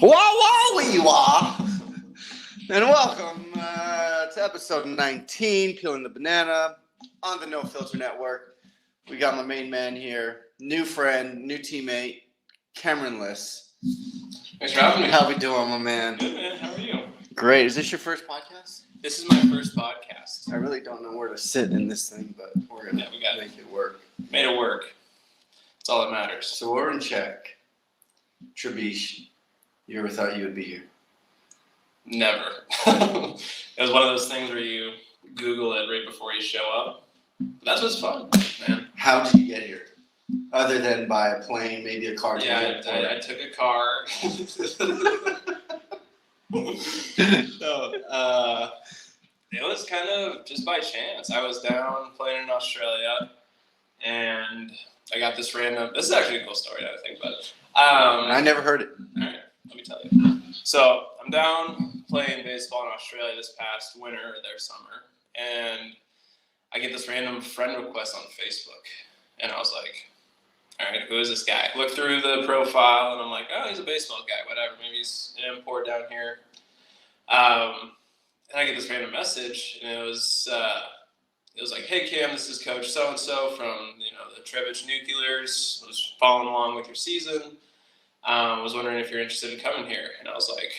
Wah-wah-wee-wah! And welcome to episode 19, Peeling the Banana, on the No Filter Network. We got my main man here, new friend, new teammate, Cameron Liss. Thanks for having me. How we doing, my man? Good, man. How are you? Great. Is this your first podcast? This is my first podcast. I really don't know where to sit in this thing, but we're going to make it work. Made it work. That's all that matters. So we're in Czech. Trzebíč. You ever thought you would be here? Never. It was one of those things where you Google it right before you show up. But that's what's fun, man. How did you get here? Other than by a plane, maybe a car ticket? Yeah, I took a car. It was kind of just by chance. I was down playing in Australia, and I got this random. This is actually a cool story, I think, but I never heard it. All right, let me tell you. So I'm down playing baseball in Australia this past winter or their summer, and I get this random friend request on Facebook, and I was like, all right, who is this guy? Look through the profile, and I'm like, oh, he's a baseball guy, whatever. Maybe he's an import down here. And I get this random message, and it was like, hey, Cam, this is Coach so-and-so from, the Třebíč Nuclears. I was following along with your season. Was wondering if you're interested in coming here. And I was like,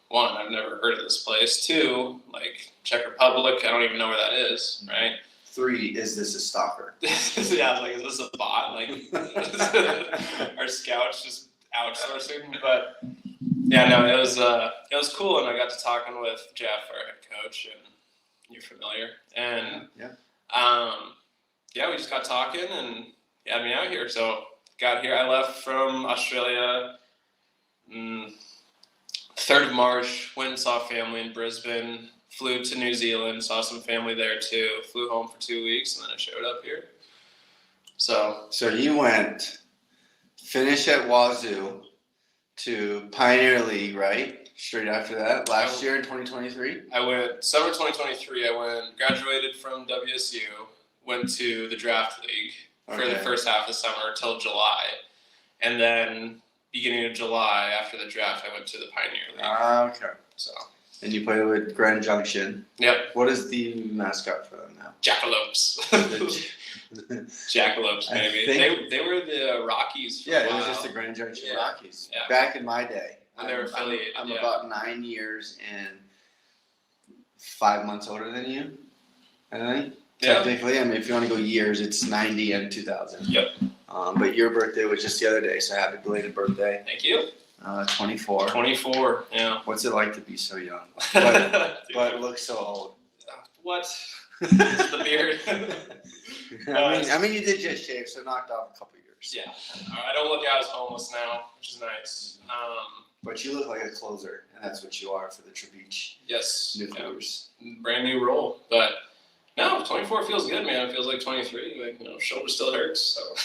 one, I've never heard of this place. Two, like, Czech Republic, I don't even know where that is, right? Three, is this a stalker? Yeah, I was like, is this a bot? Like, our scouts just outsourcing? But yeah, no, it was cool, and I got to talking with Jeff, our head coach, and you're familiar. And we just got talking, and he had me out here. So got here. I left from Australia 3rd of March, went and saw family in Brisbane, flew to New Zealand, saw some family there too, flew home for 2 weeks, and then I showed up here. So you went, finished at Wazoo to Pioneer League, right? Straight after that, last year in 2023? I went, summer 2023, graduated from WSU, went to the draft league for the first half of the summer till July. And then beginning of July, after the draft, I went to the Pioneer League. Okay. And you played with Grand Junction. Yep. What is the mascot for them now? Jackalopes. Jackalopes, maybe. They were the Rockies for a while. It was just the Grand Junction Rockies. Yeah. Back in my day. And they were affiliated. I'm about 9 years and 5 months older than you, I think. Yeah. Technically, I mean, if you want to go years, it's 90 and 2000. Yep. But your birthday was just the other day, so happy belated birthday. Thank you. 24. 24, yeah. What's it like to be so young, but look so old? What? It's the beard. I mean, you did just shave, so knocked off a couple years. Yeah. I don't look out as homeless now, which is nice. But you look like a closer, and that's what you are for the Třebíč Nuclears. Yeah. Brand new role, but no, 24 feels good, man. It feels like 23. Like, shoulder still hurts. So.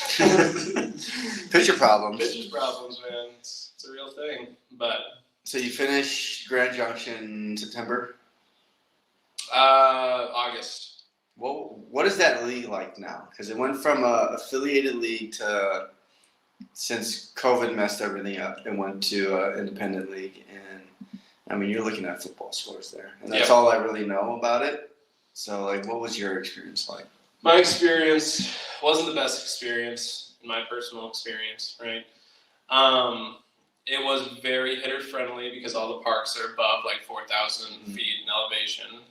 Pitcher problems. Pitcher problems, man. It's a real thing. But so you finish Grand Junction September? August. What is that league like now? Because it went from a affiliated league to, since COVID messed everything up, it went to an independent league. And, I mean, you're looking at football scores there. And that's all I really know about it. So, what was your experience like? My experience wasn't the best experience, in my personal experience, right? It was very hitter-friendly because all the parks are above, 4,000 feet in elevation.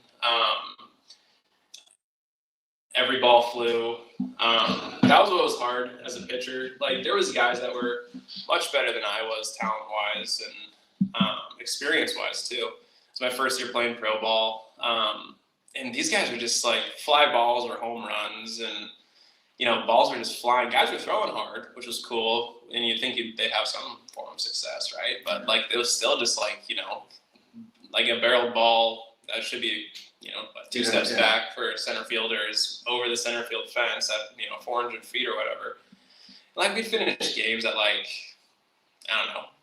Every ball flew. That was what was hard as a pitcher. There was guys that were much better than I was talent-wise and experience-wise, too. It was my first year playing pro ball. And these guys were just fly balls or home runs, and balls were just flying. Guys were throwing hard, which was cool, and you'd think they'd have some form of success, right? But it was still just a barreled ball that should be 2 steps back for center fielders over the center field fence at 400 feet or whatever. We finished games at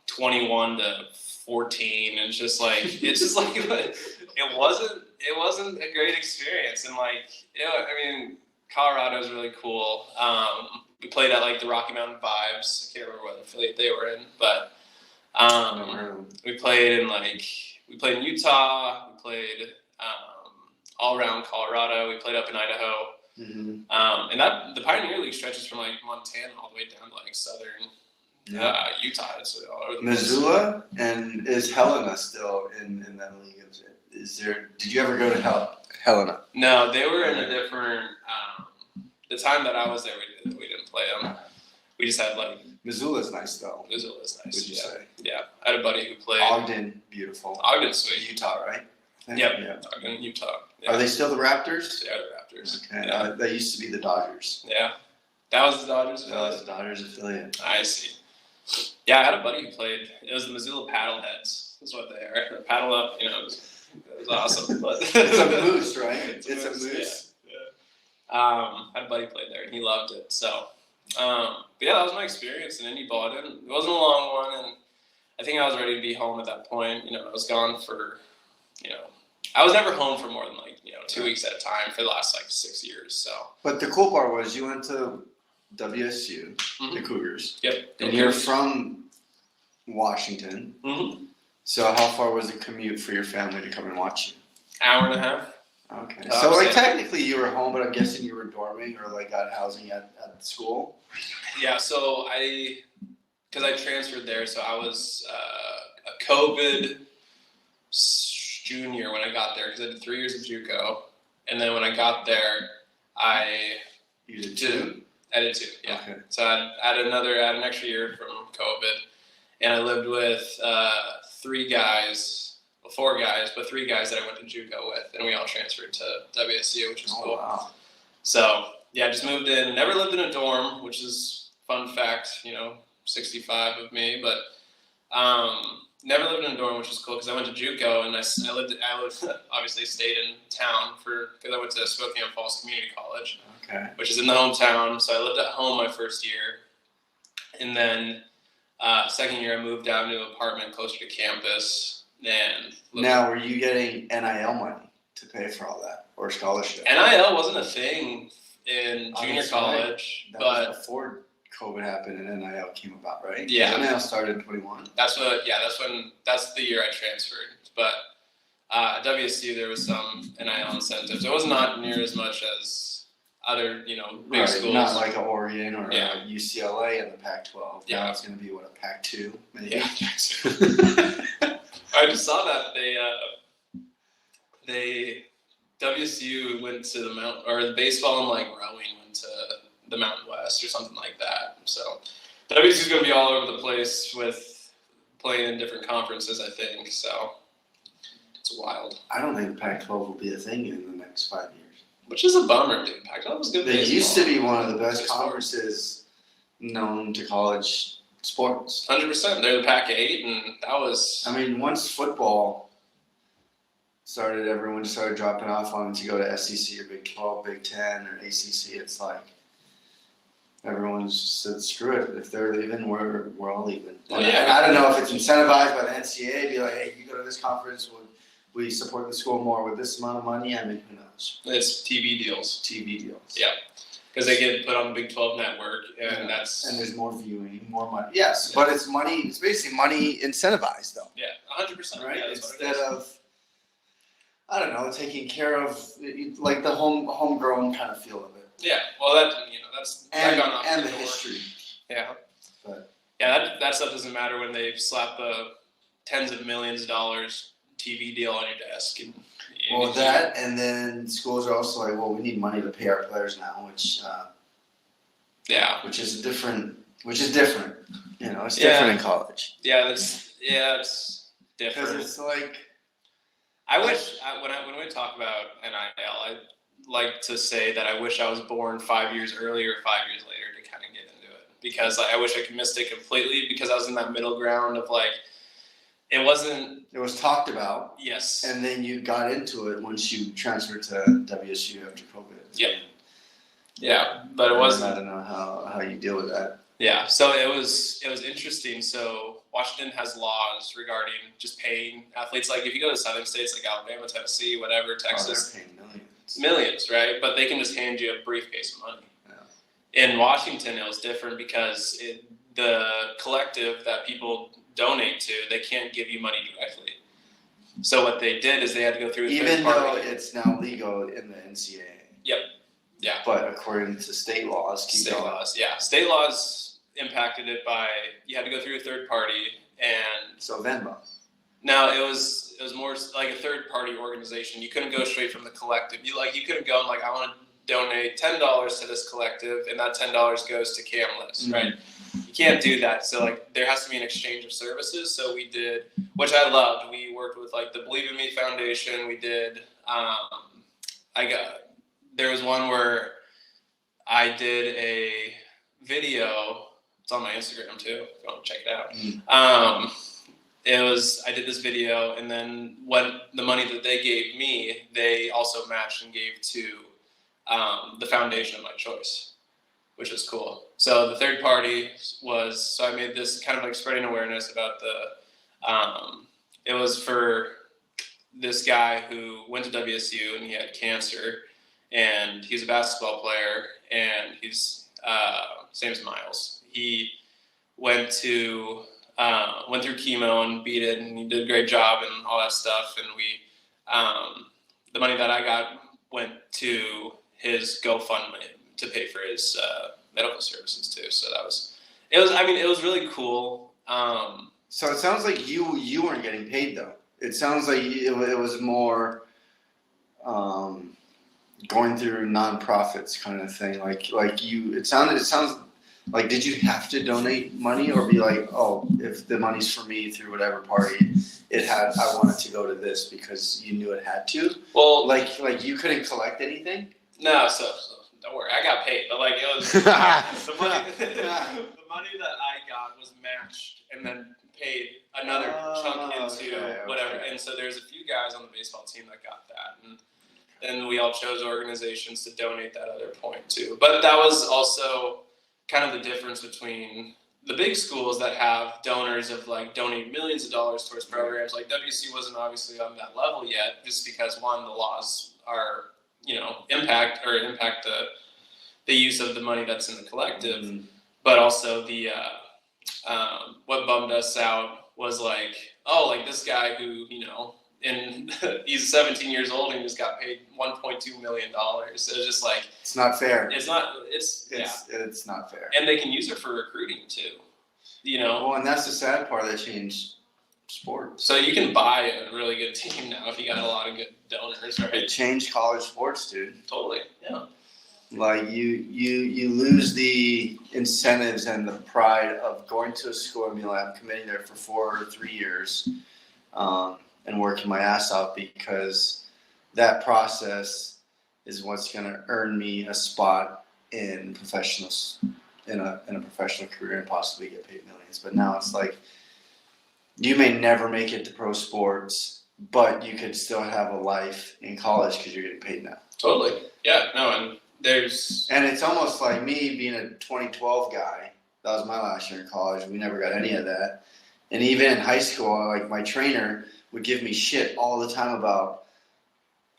21 to 14, and it wasn't a great experience. And Colorado's really cool. We played at the Rocky Mountain Vibes. I can't remember what affiliate they were in, but We played in Utah. We played all around Colorado. We played up in Idaho. Mm-hmm. And the Pioneer League stretches from like Montana all the way down to like southern Utah. It's all over the place. Missoula, and is Helena still in that league? Did you ever go to Helena? No, they were in a different. The time that I was there, we didn't play them. We just had like. Missoula's nice though. Missoula's nice. Would you say? Yeah, I had a buddy who played. Ogden, beautiful. Ogden's sweet. Utah, right? Yep. Yeah. Ogden, Utah. Yeah. Are they still the Raptors? They are the Raptors. Okay. Yeah. They used to be the Dodgers. Yeah. That was the Dodgers. That was the Dodgers affiliate. I see. Yeah, I had a buddy who played. It was the Missoula Paddleheads. That's what they are. Paddle up, it was awesome. But It's a moose, right? It's a moose. Yeah. I had a buddy who played there, and he loved it. So, but yeah, that was my experience in Indy ball. It wasn't a long one, and I think I was ready to be home at that point. I was gone for, I was never home for more than 2 weeks at a time for the last 6 years. So. But the cool part was you went to WSU, the Cougars. Yep. And you're from Washington. Mm-hmm. So how far was the commute for your family to come and watch you? Hour and a half. Okay. So technically you were home, but I'm guessing you were dorming or got housing at school? Yeah, so because I transferred there, so I was a COVID junior when I got there, because I did 3 years of JUCO, and then when I got there, You did two? I did two, yeah. Okay. So I had an extra year from COVID, and I lived with four guys, but three guys that I went to JUCO with, and we all transferred to WSU, which is cool. Wow. So yeah, just moved in. Never lived in a dorm, which is fun fact, 65 of me, but never lived in a dorm, which is cool because I went to JUCO and I lived obviously stayed in town because I went to Spokane Falls Community College, which is in the hometown. So I lived at home my first year, and then second year I moved down to an apartment closer to campus. And now, were you getting NIL money to pay for all that, or scholarship? NIL wasn't a thing in junior college, right. but was before COVID happened and NIL came about, right? Yeah, NIL started in 21. That's the year I transferred. But at WSU there was some NIL incentives. It was not near as much as other big schools. Not like Oregon or UCLA and the Pac-12. Yeah, now it's going to be a Pac-2 maybe. Yeah. I just saw that WSU went to the baseball and rowing went to the Mountain West or something like that. So WSU is going to be all over the place with playing in different conferences, I think. So it's wild. I don't think the Pac-12 will be a thing in the next 5 years. Which is a bummer, dude. Pac-12 was good. They used to be one of the best conferences known to college sports. 100%. They're the Pac-8, and that was. I mean, once football started, everyone started dropping off on to go to SEC or Big 12, Big 10, or ACC. It's everyone's just said, screw it. If they're leaving, we're all leaving. Well, yeah. I don't know if it's incentivized by the NCAA. Be like, hey, you go to this conference, we support the school more with this amount of money. I mean, who knows? It's TV deals. Yeah. Because they get put on the Big 12 network, and and there's more viewing, more money. Yes, but it's money. It's basically money incentivized, though. Yeah, 100%. Right. Yeah, instead of, I don't know, taking care of the homegrown kind of feel of it. Yeah. Well, that's and the history. Yeah. But that stuff doesn't matter when they slap tens of millions of dollars TV deal on your desk. And then schools are also like, well, we need money to pay our players now, which is different. It's different in college. Yeah, it's different. Because it's like, I wish when we talk about NIL, I like to say that I wish I was born 5 years earlier or 5 years later to kind of get into it, because I wish I could miss it completely, because I was in that middle ground of it was talked about. Yes. And then you got into it once you transferred to WSU after COVID. Yep. Yeah, but it wasn't. I don't know how you deal with that. Yeah, so it was interesting. So Washington has laws regarding just paying athletes. If you go to southern states like Alabama, Tennessee, whatever, Texas, they're paying millions. Millions, right? But they can just hand you a briefcase of money. Yeah. In Washington, it was different because the collective that people donate to, they can't give you money directly. So what they did is they had to go through a Even third party. though it's now legal in the NCAA. Yep. Yeah. But according to state laws, State laws impacted it by you had to go through a third party, and so Venmo. no, it was more like a third party organization. You couldn't go straight from the collective. You couldn't go and I want to donate $10 to this collective, and that $10 goes to Liss, right? You can't do that. So there has to be an exchange of services. So we did, which I loved. We worked with the Believe in Me Foundation. We did. There was one where I did a video. It's on my Instagram too. If you want to check it out. I did this video, and then the money that they gave me, they also matched and gave to the foundation of my choice, which was cool. So the third party so I made this kind of spreading awareness about it was for this guy who went to WSU and he had cancer, and he's a basketball player, and he's his name's Miles. He went through chemo and beat it, and he did a great job and all that stuff. And the money that I got went to his GoFundMe to pay for his medical services too. So it was really cool. So it sounds like you weren't getting paid though. It sounds like it was more going through nonprofits kind of thing. It sounds like, did you have to donate money or be oh, if the money's for me through whatever party, I want it to go to this because you knew it had to? Well, you couldn't collect anything? No, so don't worry, I got paid, but it was the money that I got was matched and then paid another chunk into whatever. And so there's a few guys on the baseball team that got that, and then we all chose organizations to donate that other point to. But that was also kind of the difference between the big schools that have donors of donate millions of dollars towards programs. WC wasn't obviously on that level yet, just because one, the laws are impact the use of the money that's in the collective, but also the what bummed us out was this guy who and he's 17 years old and just got paid $1.2 million. So it's just it's not fair. It's not fair. And they can use it for recruiting too. Well, and that's the sad part that changed sports. So you can buy a really good team now if you got a lot of good donors, right? It changed college sports, dude. Totally. Yeah. You lose the incentives and the pride of going to a school and I'm committing there for 4 or 3 years, and working my ass off, because that process is what's going to earn me a spot in a professional career and possibly get paid millions. But now it's you may never make it to pro sports, but you could still have a life in college because you're getting paid now. Totally. Yeah. No, and it's almost like me being a 2012 guy. That was my last year in college. We never got any of that. And even in high school, my trainer would give me shit all the time about,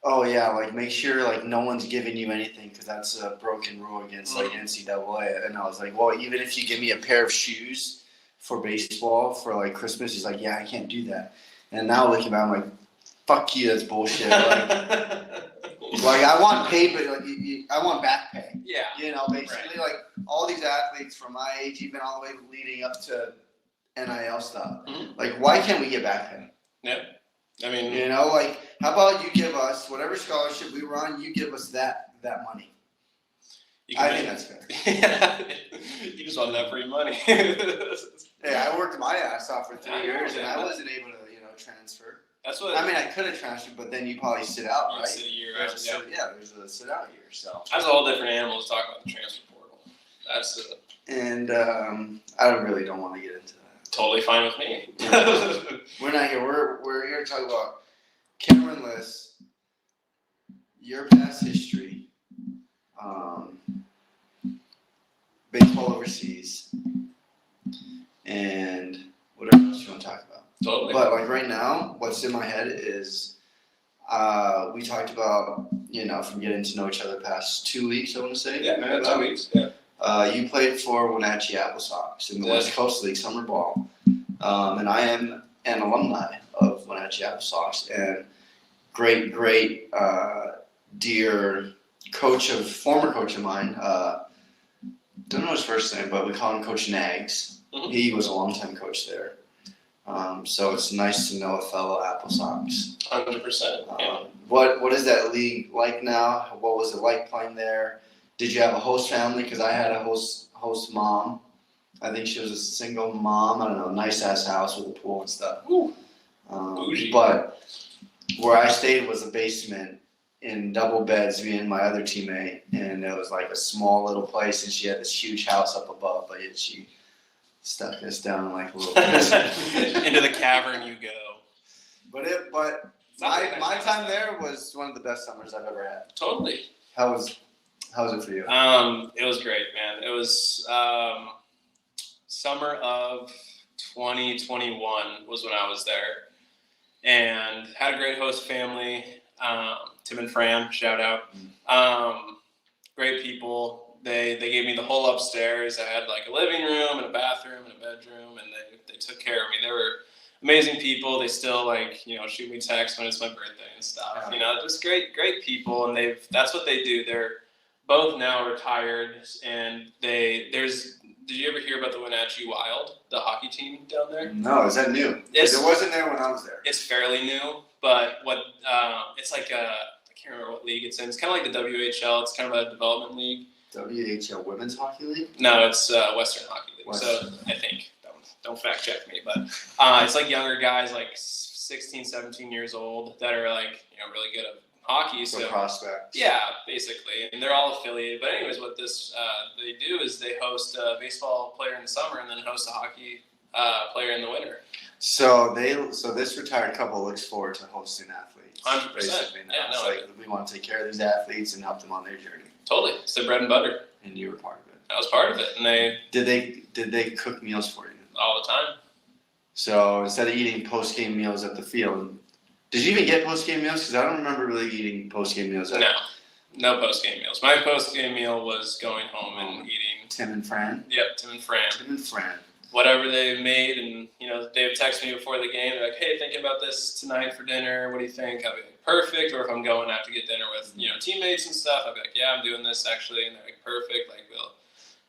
oh yeah, make sure no one's giving you anything because that's a broken rule against NCAA. And I was well, even if you give me a pair of shoes for baseball for Christmas, he's yeah, I can't do that. And now looking back, I'm fuck you, that's bullshit. I want pay, but I want back pay. Yeah. Basically all these athletes from my age, even all the way leading up to NIL stuff. Mm-hmm. Why can't we get back pay? Yeah. I mean, how about you give us whatever scholarship we run, you give us that money. I think that's fair. Yeah. You just want that free money. Yeah, I worked my ass off for 3 years, and I wasn't able to, transfer. That's what. I could have transferred, but then you probably sit out, right? Sit a year out. There's a sit out year. So that's a whole different animal to talk about the transfer portal. That's it. And I really don't want to get into that. Totally fine with me. We're not here. We're here to talk about Cameron Liss, your past history, baseball overseas, and whatever else you want to talk about. Totally. But right now, what's in my head is we talked about, from getting to know each other past 2 weeks, I want to say. Yeah, maybe 2 weeks. Yeah. You played for Wenatchee Apple Sox in the West Coast League summer ball. and I am an alumni of Wenatchee Apple Sox, and great, dear former coach of mine. Don't know his first name, but we call him Coach Nags. Mm-hmm. He was a longtime coach there. So it's nice to know a fellow Apple Sox. 100%. Yeah. What is that league like now? What was it like playing there? Did you have a host family? Because I had a host mom. I think she was a single mom. I don't know, nice ass house with a pool and stuff. But where I stayed was a basement in double beds, me and my other teammate, and it was like a small little place, and she had this huge house up above, but yet she stuck us down like a little basement. Into the cavern you go. But my time there was one of the best summers I've ever had. Totally. How was it for you? It was great, man. It was summer of 2021 was when I was there, and had a great host family. Tim and Fran, shout out. Great people. They gave me the whole upstairs. I had like a living room and a bathroom and a bedroom, and they took care of me. They were amazing people. They still shoot me texts when it's my birthday and stuff. Just great people, and that's what they do. They're both now retired, and did you ever hear about the Wenatchee Wild, the hockey team down there? No, is that new? It wasn't there when I was there. It's fairly new, but it's like I can't remember what league it's in. It's kind of like the WHL. It's kind of a development league. WHL Women's Hockey League? No, it's Western Hockey League. So I think, don't fact check me, but it's like younger guys, like 16, 17 years old that are like, really good at hockey. So prospects. Yeah, basically. And they're all affiliated. But anyways, what they do is they host a baseball player in the summer and then host a hockey player in the winter. So this retired couple looks forward to hosting athletes. 100%. Basically now. We want to take care of these athletes and help them on their journey. Totally. It's their bread and butter. And you were part of it. I was part of it. And Did they cook meals for you? All the time. So instead of eating post-game meals at the field, did you even get post-game meals? Because I don't remember really eating post-game meals. No post-game meals. My post-game meal was going home and eating. Tim and Fran? Yep, Tim and Fran. Whatever they made, and they would text me before the game. They're like, "Hey, thinking about this tonight for dinner. What do you think?" I'll be like, "Perfect." Or if I'm going out to get dinner with teammates and stuff, I'll be like, "Yeah, I'm doing this actually," and they're like, "Perfect. Like we'll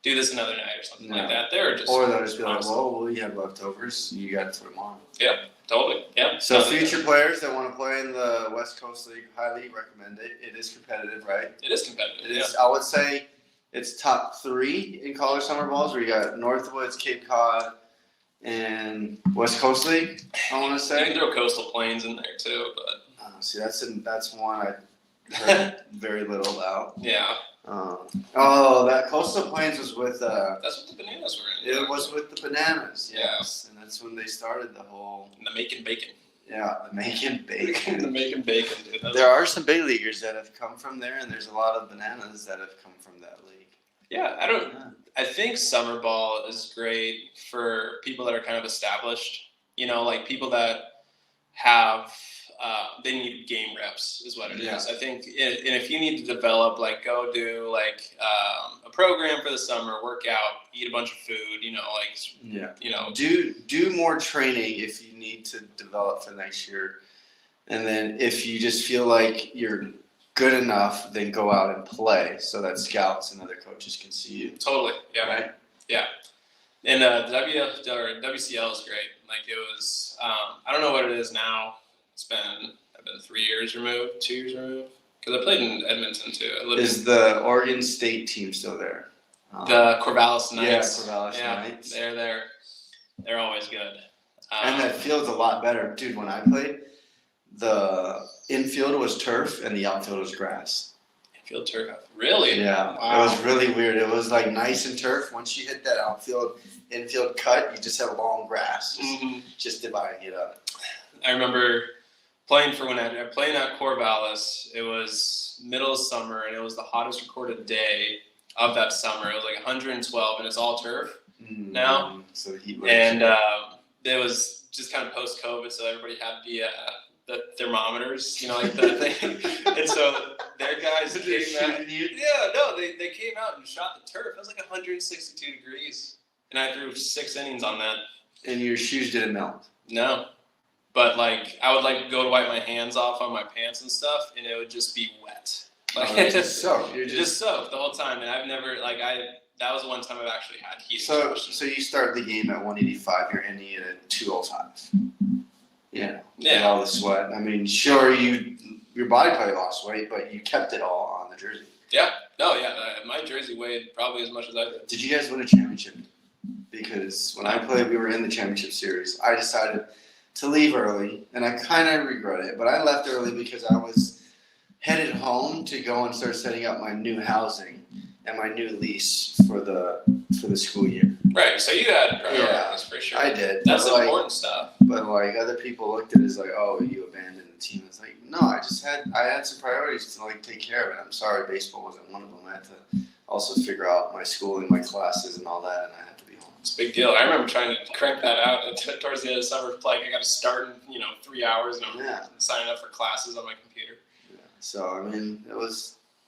do this another night or something like that." They'll just be like, "Well, we have leftovers. You got to throw them on." Yep, totally. Yep. So future players that want to play in the West Coast League, highly recommend it. It is competitive, right? It is competitive. It is. I would say it's top 3 in college summer balls. Where you got Northwoods, Cape Cod, and West Coast League. I want to say you can throw Coastal Plains in there too, but see that's one I heard very little about. Yeah. That Coastal Plains was with. That's what the bananas were in. It was with the bananas. Yeah. Yes, and that's when they started the whole. The making bacon. Yeah, the making bacon. The making bacon, dude. There are some big leaguers that have come from there, and there's a lot of bananas that have come from that league. Yeah, I think summer ball is great for people that are kind of established. Like people that have they need game reps is what it is. I think, and if you need to develop, like go do like a program for the summer, work out, eat a bunch of food. Do more training if you need to develop for next year, and then if you just feel like you're good enough, then go out and play so that scouts and other coaches can see you. Totally. Yeah. Right? Yeah. And WCL is great. Like it was, I don't know what it is now. I've been 3 years removed, 2 years removed. Because I played in Edmonton too. Is the Oregon State team still there? The Corvallis Knights. Yeah, Corvallis Knights. They're there. They're always good. And that field's a lot better. Dude, when I played, the infield was turf and the outfield was grass. Infield turf? Really? Yeah. Wow. It was really weird. It was like nice and turf. Once you hit that infield cut, you just have long grass. Just dividing it up. I remember playing playing at Corvallis. It was middle of summer, and it was the hottest recorded day of that summer. It was like 112, and it's all turf now. So the heat waves. And it was just kind of post-COVID, so everybody had the thermometers, like the thing. And so their guys came out. Yeah, no, they came out and shot the turf. It was like 162 degrees, and I threw 6 innings on that. And your shoes didn't melt? No. But, like, I would, like, go to wipe my hands off on my pants and stuff, and it would just be wet. Like, You're just soaked. You're just soaked the whole time, and I've never, like, that was the one time I've actually had heat exhaustion. So you start the game at 185, you're ending it at 205. Yeah. Yeah. With all the sweat. I mean, sure, your body probably lost weight, but you kept it all on the jersey. Yeah. No, yeah. My jersey weighed probably as much as I did. Did you guys win a championship? Because when I played, we were in the championship series. I decided to leave early, and I kind of regret it. But I left early because I was headed home to go and start setting up my new housing and my new lease for the school year. Right. So you had priorities for sure. I did. That's but important stuff. But like other people looked at it as like, oh, you abandoned the team. It's like, no, I had some priorities to like take care of it. I'm sorry, baseball wasn't one of them. I had to also figure out my schooling, my classes, and all that, and I had to be home. It's a big deal. I remember trying to crank that out towards the end of summer. Like I got to start in 3 hours, and I'm signing up for classes on my computer. Yeah. So I mean,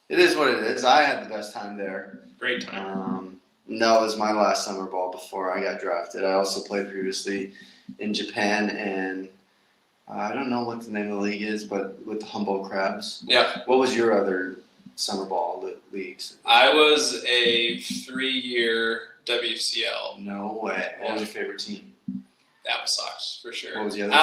it is what it is. I had the best time there. Great time. No, it was my last summer ball before I got drafted. I also played previously in Japan, and I don't know what the name of the league is, but with the Humboldt Crabs. Yeah. What was your other summer ball leagues? I was a 3-year WCL. No way. What was your favorite team? Apple Sox, for sure. What was the other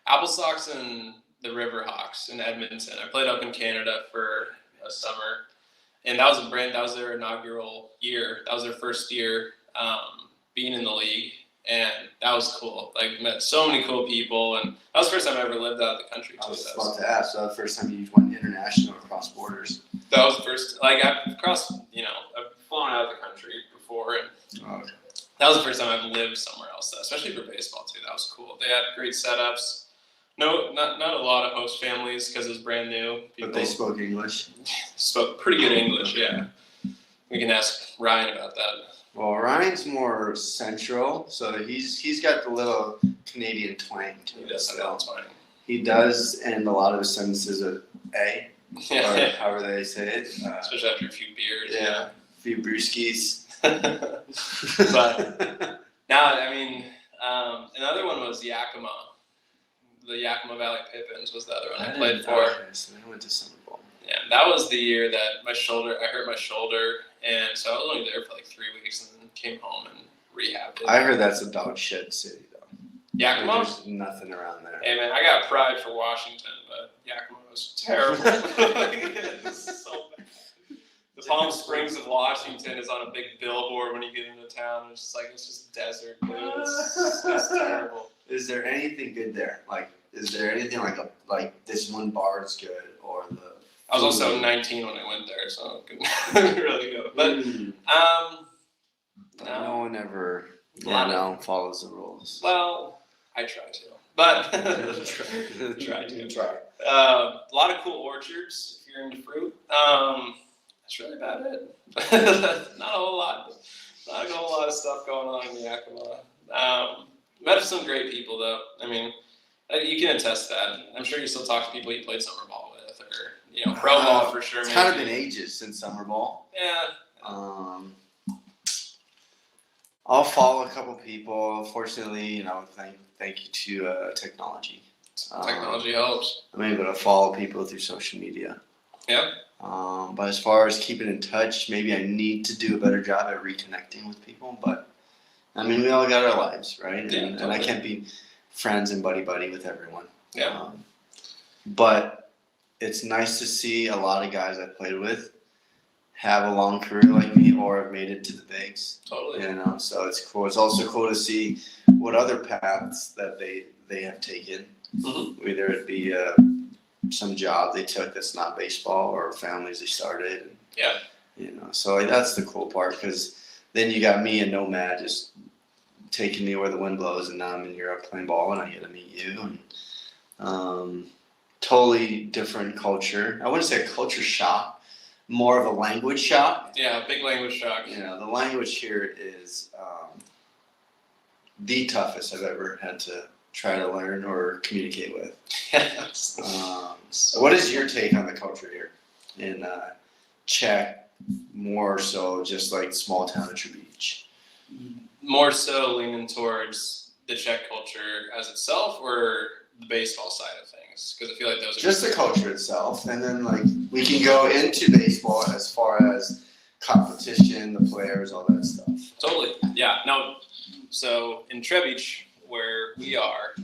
Apple Sox and the Riverhawks in Edmonton. I played up in Canada for a summer. And that was their inaugural year. That was their first year being in the league, and that was cool. Like met so many cool people, and that was the first time I ever lived out of the country. I was about to ask. So that was the first time you went international across borders. That was the first. Like I've crossed, I've flown out of the country before, and that was the first time I've lived somewhere else. Especially for baseball too. That was cool. They had great setups. No, not a lot of host families because it was brand new. But they spoke English. Spoke pretty good English, yeah. We can ask Ryan about that. Well, Ryan's more central, so he's got the little Canadian twang to it. He does have that twang. He does, and a lot of his sentences are A, or however they say it. Especially after a few beers. Yeah, a few brewskis. But now, I mean, another one was Yakima. The Yakima Valley Pippins was the other one I played for. So I went to summer ball. Yeah, that was the year that I hurt my shoulder, and so I was only there for like 3 weeks, and then came home and rehabbed it. I heard that's a dog shit city, though. Yakima? There's nothing around there. Hey, man, I got pride for Washington, but Yakima was terrible. It's so bad. The Palm Springs of Washington is on a big billboard when you get into town. It's just desert, dude. It's terrible. Is there anything good there? Like, is there anything like this one bar is good, or the? I was also 19 when I went there, so I couldn't really go. But no one ever follows the rules. Well, I try to, but try to. A lot of cool orchards if you're into fruit. That's really about it. Not a whole lot. Not a whole lot of stuff going on in Yakima. Met some great people, though. I mean, you can attest to that. I'm sure you still talk to people you played summer ball with, or pro ball for sure. It's kind of been ages since summer ball. Yeah. I'll follow a couple people. Fortunately, thank you to technology. Technology helps. I'm able to follow people through social media. Yeah. But as far as keeping in touch, maybe I need to do a better job at reconnecting with people. But I mean, we all got our lives, right? Yeah, and I can't be friends and buddy with everyone. Yeah. But it's nice to see a lot of guys I played with have a long career like me or have made it to the bigs. Totally. So it's cool. It's also cool to see what other paths that they have taken. Mm-hmm. Whether it be some job they took that's not baseball or families they started. Yeah. So that's the cool part, because then you got me, a nomad, just taking me where the wind blows, and now I'm in Europe playing ball, and I get to meet you. And totally different culture. I wouldn't say a culture shock, more of a language shock. Yeah, big language shock. The language here is the toughest I've ever had to try to learn or communicate with. What is your take on the culture here in Czech, more so just like small town of Třebíč? more so leaning towards the Czech culture as itself, or the baseball side of things? Because I feel like those are just the culture itself, and then like we can go into baseball as far as competition, the players, all that stuff. Totally. Yeah. No. So in Třebíč, where we are,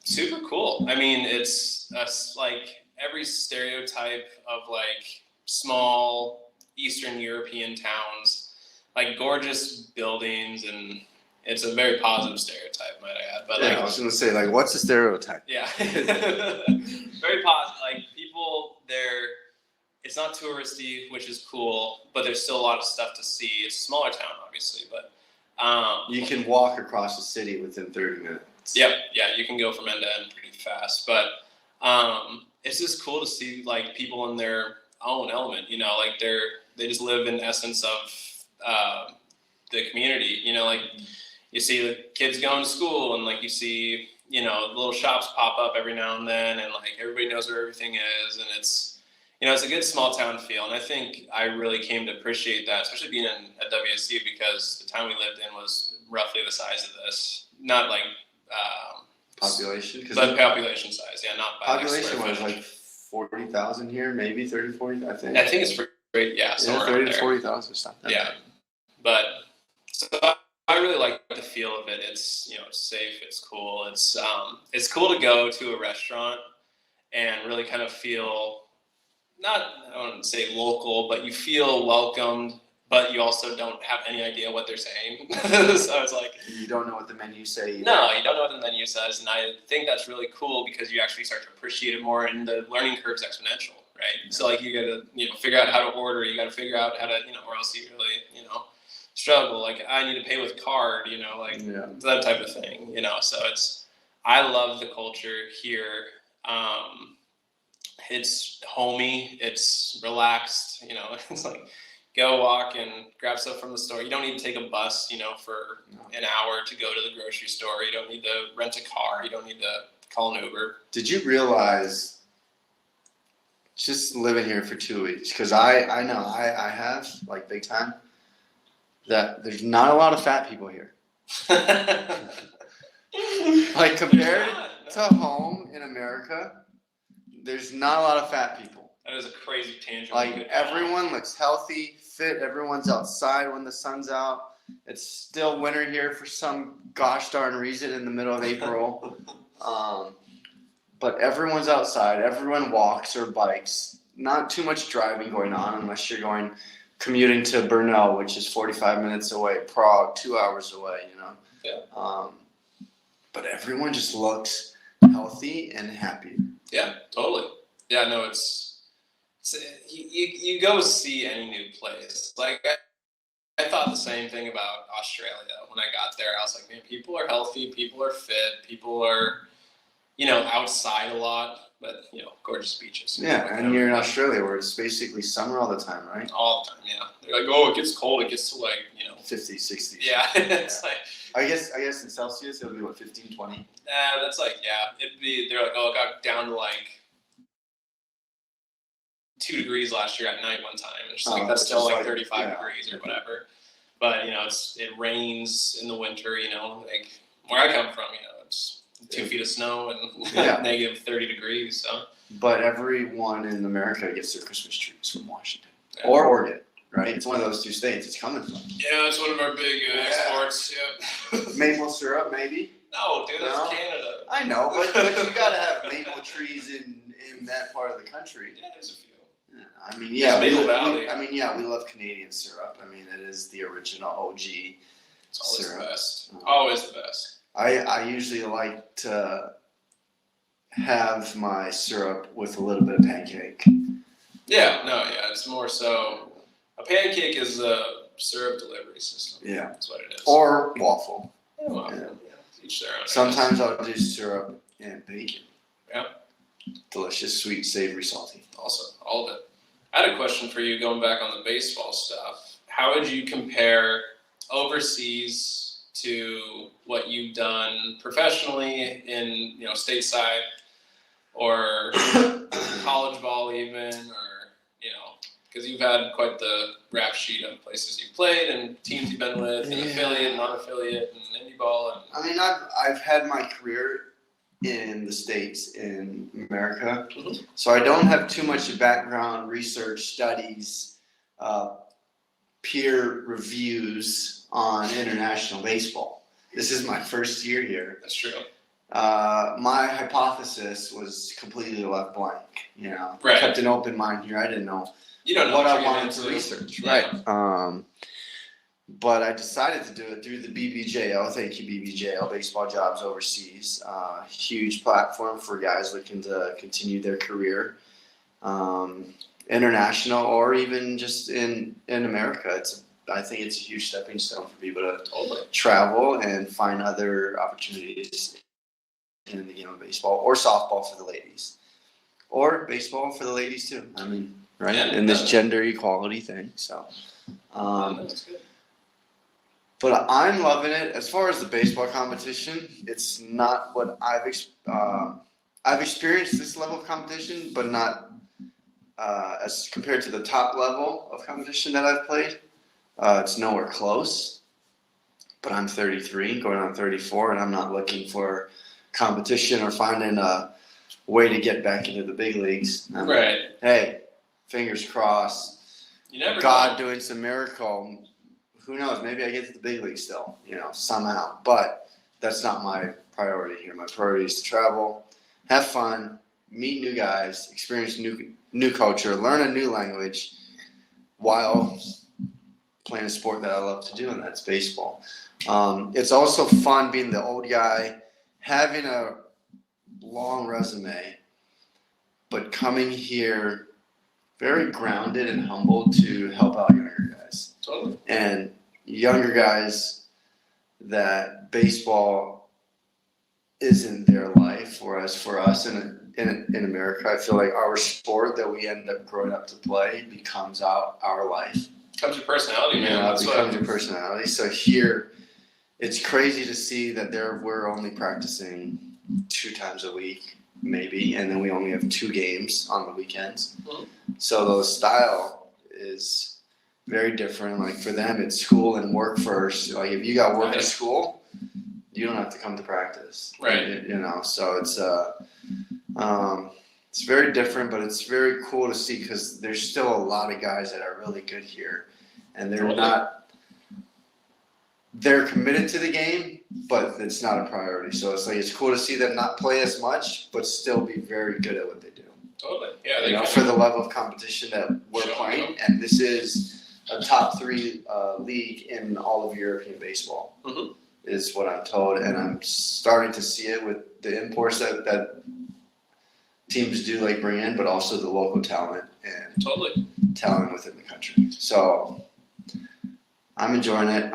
super cool. I mean, it's like every stereotype of like small Eastern European towns, like gorgeous buildings, and it's a very positive stereotype, might I add. But I was gonna say, like, what's a stereotype? Yeah. Very positive. Like people there, it's not touristy, which is cool, but there's still a lot of stuff to see. It's a smaller town, obviously, but you can walk across the city within 30 minutes. Yep. Yeah, you can go from end to end pretty fast. But it's just cool to see like people in their own element. You know, like they just live in the essence of the community. You know, like you see the kids going to school, and like you see, you know, little shops pop up every now and then, and like everybody knows where everything is, and it's, you know, it's a good small town feel. And I think I really came to appreciate that, especially being at WSU, because the town we lived in was roughly the size of this. Not like population, but population size, yeah, not by population was like 40,000 here, maybe 30, 40. I think it's pretty, yeah, somewhere 30 to 40,000 or something. Yeah, but so I really like the feel of it. It's, you know, it's safe, it's cool. It's cool to go to a restaurant and really kind of feel, not, I don't want to say local, but you feel welcomed, but you also don't have any idea what they're saying. So it's like, you don't know what the menu say either. No, you don't know what the menu says, and I think that's really cool because you actually start to appreciate it more, and the learning curve's exponential, right? Yeah. So like you gotta, you know, figure out how to order, you gotta figure out how to, you know, or else you really, you know, struggle. Like I need to pay with card, you know, like that type of thing, you know. So I love the culture here. It's homey, it's relaxed, you know. It's like go walk and grab stuff from the store. You don't need to take a bus, you know, for an hour to go to the grocery store. You don't need to rent a car. You don't need to call an Uber. Did you realize, just living here for 2 weeks, because I know I have, like big time, that there's not a lot of fat people here. Like compared to home in America, there's not a lot of fat people. That is a crazy tangent. Like everyone looks healthy, fit. Everyone's outside when the sun's out. It's still winter here for some gosh darn reason in the middle of April. But everyone's outside. Everyone walks or bikes. Not too much driving going on unless you're commuting to Brno, which is 45 minutes away. Prague, 2 hours away. You know. Yeah. But everyone just looks healthy and happy. Yeah, totally. Yeah, no, it's you go see any new place. Like I thought the same thing about Australia when I got there. I was like, man, people are healthy, people are fit, people are, you know, outside a lot, but, you know, gorgeous beaches. Yeah, like and you're in Australia where it's basically summer all the time, right? All the time, yeah. They're like, oh, it gets cold. It gets to like, you know, 50, 60. Yeah, it's like. I guess in Celsius it'll be what, 15, 20. That's like, yeah. They're like, oh, it got down to like 2 degrees last year at night one time. It's like that's still like 35 degrees or whatever. But you know, it rains in the winter. You know, like where I come from, you know, it's 2 feet of snow and negative 30 degrees. So. But everyone in America gets their Christmas trees from Washington or Oregon, right? It's one of those two states it's coming from. Yeah, it's one of our big exports. Yep. Maple syrup, maybe. No, dude, that's Canada. I know, but you gotta have maple trees in that part of the country. Yeah, there's a few. I mean, we love Canadian syrup. I mean, it is the original OG it's always syrup. The best. Always the best. I usually like to have my syrup with a little bit of pancake. Yeah, it's more so a pancake is a syrup delivery system. Yeah, that's what it is. Or waffle. Each their own. Sometimes I'll do syrup and bacon. Yeah. Delicious, sweet, savory, salty. Also, all of it. I had a question for you going back on the baseball stuff. How would you compare overseas to what you've done professionally in, you know, stateside or college ball even, or, you know, because you've had quite the rap sheet of places you've played and teams you've been with, and affiliate, non-affiliate, and indie ball. And I mean, I've had my career in the States, in America, so I don't have too much background, research, studies, peer reviews on international baseball. This is my first year here. That's true. My hypothesis was completely left blank. Kept an open mind here. I didn't know what I wanted to research. Yeah. Right. But I decided to do it through the BBJL. Thank you, BBJL, Baseball Jobs Overseas. Huge platform for guys looking to continue their career, international or even just in America. I think it's a huge stepping stone for people to travel and find other opportunities in the game of baseball, or softball for the ladies, or baseball for the ladies too. I mean, right? Yeah, in this gender equality thing. So, that's good. but I'm loving it. As far as the baseball competition, it's not what I've experienced this level of competition, but not as compared to the top level of competition that I've played. It's nowhere close. But I'm 33, going on 34, and I'm not looking for competition or finding a way to get back into the big leagues. Right. Hey, fingers crossed. You never God know. doing some miracle. Who knows? Maybe I get to the big league still, somehow. But that's not my priority here. My priority is to travel, have fun, meet new guys, experience new culture, learn a new language, while playing a sport that I love to do, and that's baseball. It's also fun being the old guy, having a long resume, but coming here very grounded and humble to help out younger guys. Totally. And younger guys that baseball isn't their life, whereas for us in America, I feel like our sport that we end up growing up to play becomes our life. Becomes your personality, man. It becomes your personality. So here, it's crazy to see that we're only practicing 2 times a week, maybe, and then we only have 2 games on the weekends. Mm-hmm. So the style is very different. Like for them, it's school and work first. Like if you got work at school, you don't have to come to practice. Right. So it's very different, but it's very cool to see because there's still a lot of guys that are really good here, and they're committed to the game, but it's not a priority. So it's cool to see them not play as much, but still be very good at what they do. Totally. Yeah. For the level of competition that we're playing, and this is a top 3 league in all of European baseball, is what I'm told, and I'm starting to see it with the imports that teams do like bring in, but also the local talent and talent within the country. So I'm enjoying it.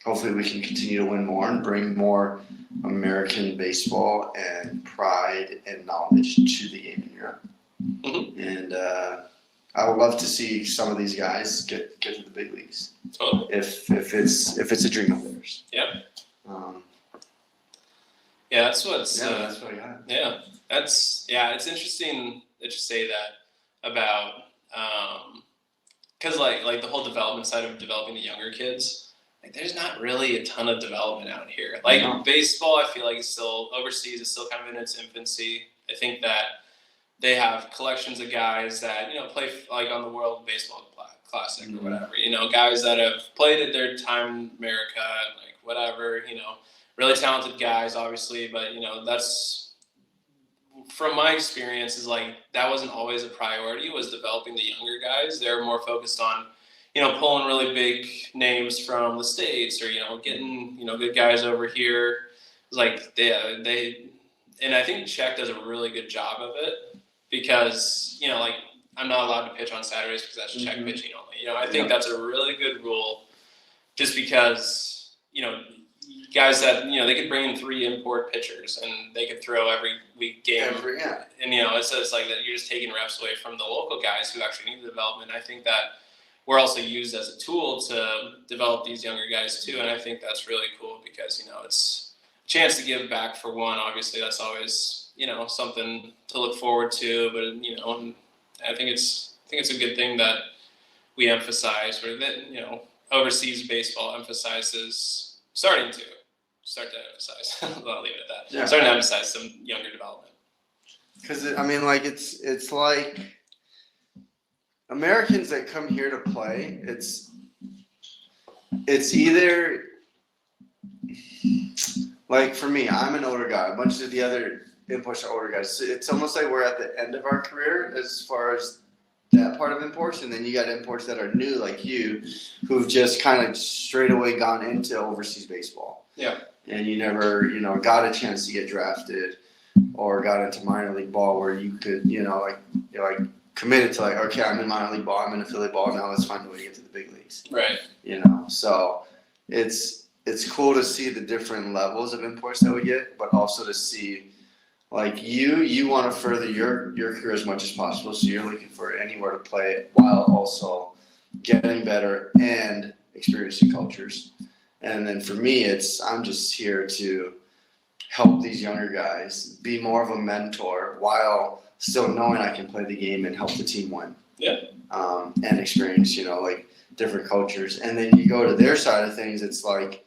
Hopefully we can continue to win more and bring more American baseball and pride and knowledge to the game in Europe. And I would love to see some of these guys get to the big leagues. If it's a dream of theirs. Yeah. That's what's. That's what I got. Yeah. It's interesting that you say that about because like the whole development side of developing the younger kids. Like, there's not really a ton of development out here. Like baseball, I feel like is still overseas. Is still kind of in its infancy. I think that they have collections of guys that play like on the World Baseball Classic or whatever. Guys that have played at their time in America, like whatever. Really talented guys, obviously, but that's from my experience is like that wasn't always a priority. Was developing the younger guys. They're more focused on pulling really big names from the States or, getting, good guys over here. It's like they, and I think Czech does a really good job of it because, like I'm not allowed to pitch on Saturdays because that's Czech pitching only. I think that's a really good rule just because, guys that, they could bring in 3 import pitchers and they could throw every week game. And, it's like that you're just taking reps away from the local guys who actually need the development. I think that we're also used as a tool to develop these younger guys too, and I think that's really cool because it's a chance to give back for one. Obviously, that's always something to look forward to. But and I think it's think it's a good thing that we emphasize, or that, you know, overseas baseball emphasizes start to emphasize. I'll leave it at that. Yeah. Starting to emphasize some younger development. Because I mean, like it's like Americans that come here to play. It's either like for me, I'm an older guy. A bunch of the other imports are older guys. So it's almost like we're at the end of our career as far as that part of imports, and then you got imports that are new like you, who've just kind of straight away gone into overseas baseball. Yeah. And you never, you know, got a chance to get drafted or got into minor league ball where you could, you know, like you're like committed to like, okay, I'm in minor league ball, I'm in affiliate ball, now let's find a way to get to the big leagues. Right. You know, so it's cool to see the different levels of imports that we get, but also to see like you want to further your career as much as possible, so you're looking for anywhere to play while also getting better and experiencing cultures. And then for me, I'm just here to help these younger guys be more of a mentor while still knowing I can play the game and help the team win. Yeah. And experience, you know, like different cultures. And then you go to their side of things, it's like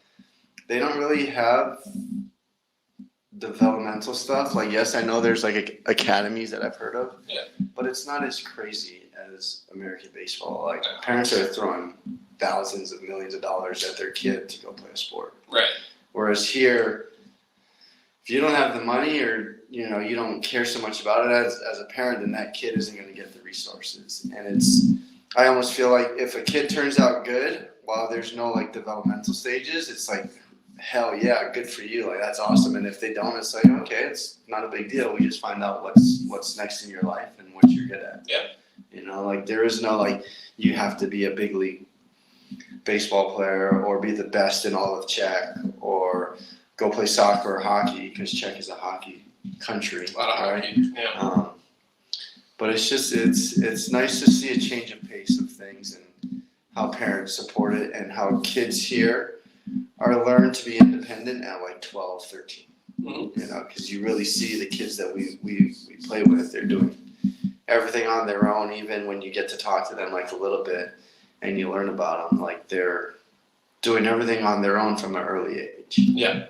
they don't really have developmental stuff. Like, yes, I know there's like academies that I've heard of, but it's not as crazy as American baseball. Like parents are throwing thousands of millions of dollars at their kid to go play a sport. Right. Whereas here, if you don't have the money or, you know, you don't care so much about it as a parent, then that kid isn't going to get the resources. And I almost feel like if a kid turns out good while there's no like developmental stages, it's like, hell yeah, good for you. Like that's awesome. And if they don't, it's like, okay, it's not a big deal. We just find out what's next in your life and what you're good at. Yeah. You know, like there is no like you have to be a big league baseball player or be the best in all of Czech or go play soccer or hockey, because Czech is a hockey country. A lot of hockey. Yeah. But it's just it's nice to see a change of pace of things and how parents support it and how kids here are learned to be independent at like 12, 13. Mm-hmm. You know, because you really see the kids that we play with, they're doing everything on their own, even when you get to talk to them like a little bit and you learn about them, like they're doing everything on their own from an early age. Yeah.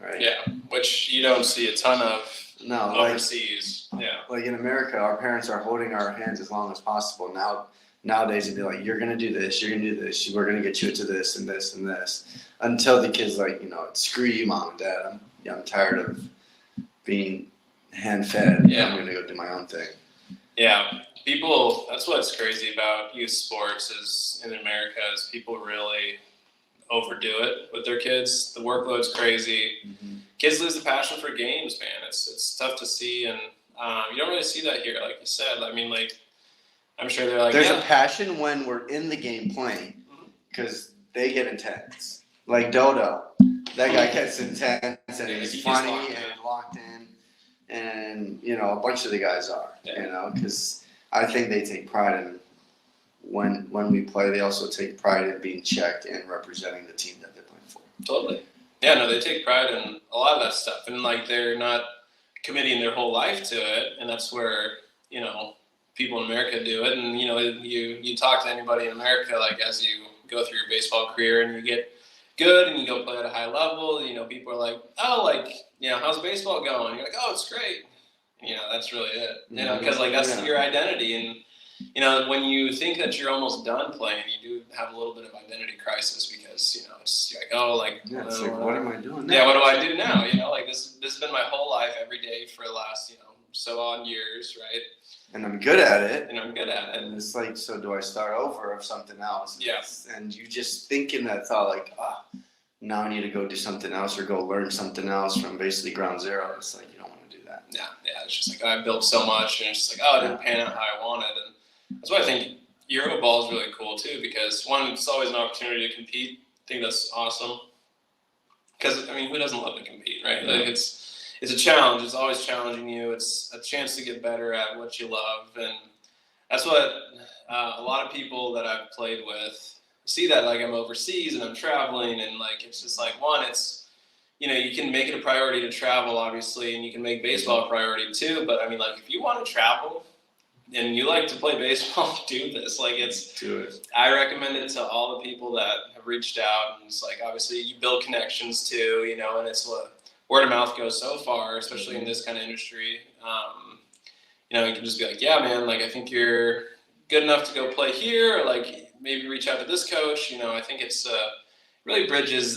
Right? Yeah, which you don't see a ton of overseas. Yeah. Like in America, our parents are holding our hands as long as possible. Nowadays, it'd be like, you're going to do this, you're going to do this, we're going to get you into this and this and this. Until the kid's like, you know, screw you, mom and dad. I'm tired of being hand-fed. Yeah. I'm going to go do my own thing. Yeah. That's what's crazy about youth sports is in America is people really overdo it with their kids. The workload's crazy. Mm-hmm. Kids lose the passion for games, man. It's tough to see, and you don't really see that here, like you said. I mean, like, I'm sure they're like, there's a passion when we're in the game playing, because they get intense. Like Dodo, that guy gets intense and he's funny and locked in, and you know a bunch of the guys are, you know, because I think they take pride in when we play. They also take pride in being checked and representing the team that they're playing for. Totally. Yeah, no, they take pride in a lot of that stuff, and like they're not committing their whole life to it, and that's where, you know, people in America do it. And you know, you talk to anybody in America, like as you go through your baseball career and you get good and you go play at a high level, you know, people are like, oh, like, you know, how's baseball going? You're like, oh, it's great. And, you know, that's really it. You know, because like that's your identity. And you know, when you think that you're almost done playing, you do have a little bit of identity crisis, because you know it's like, oh, like, it's like, what am I doing now? Yeah, what do I do now? You know, like this has been my whole life, every day for the last, you know, so on years, right? And I'm good at it. And it's like, so do I start over of something else? Yeah. And you just thinking that thought, like, now I need to go do something else or go learn something else from basically ground zero. It's like, you don't want to do that. Yeah. It's just like, I built so much, and it's just like, oh, it didn't pan out how I wanted. And that's why I think Euro ball is really cool too, because one, it's always an opportunity to compete. I think that's awesome. Because I mean, who doesn't love to compete, right? Like it's a challenge. It's always challenging you. It's a chance to get better at what you love, and that's what a lot of people that I've played with see, that like I'm overseas and I'm traveling, and like it's just like, one, it's, you know, you can make it a priority to travel, obviously, and you can make baseball a priority too. But I mean, like if you want to travel, and you like to play baseball, do this. Like Do it. I recommend it to all the people that have reached out, and it's like obviously you build connections too, you know, and it's what word of mouth goes so far, especially in this kind of industry. You know, you can just be like, yeah, man, like I think you're good enough to go play here, or like maybe reach out to this coach. You know, I think it's really bridges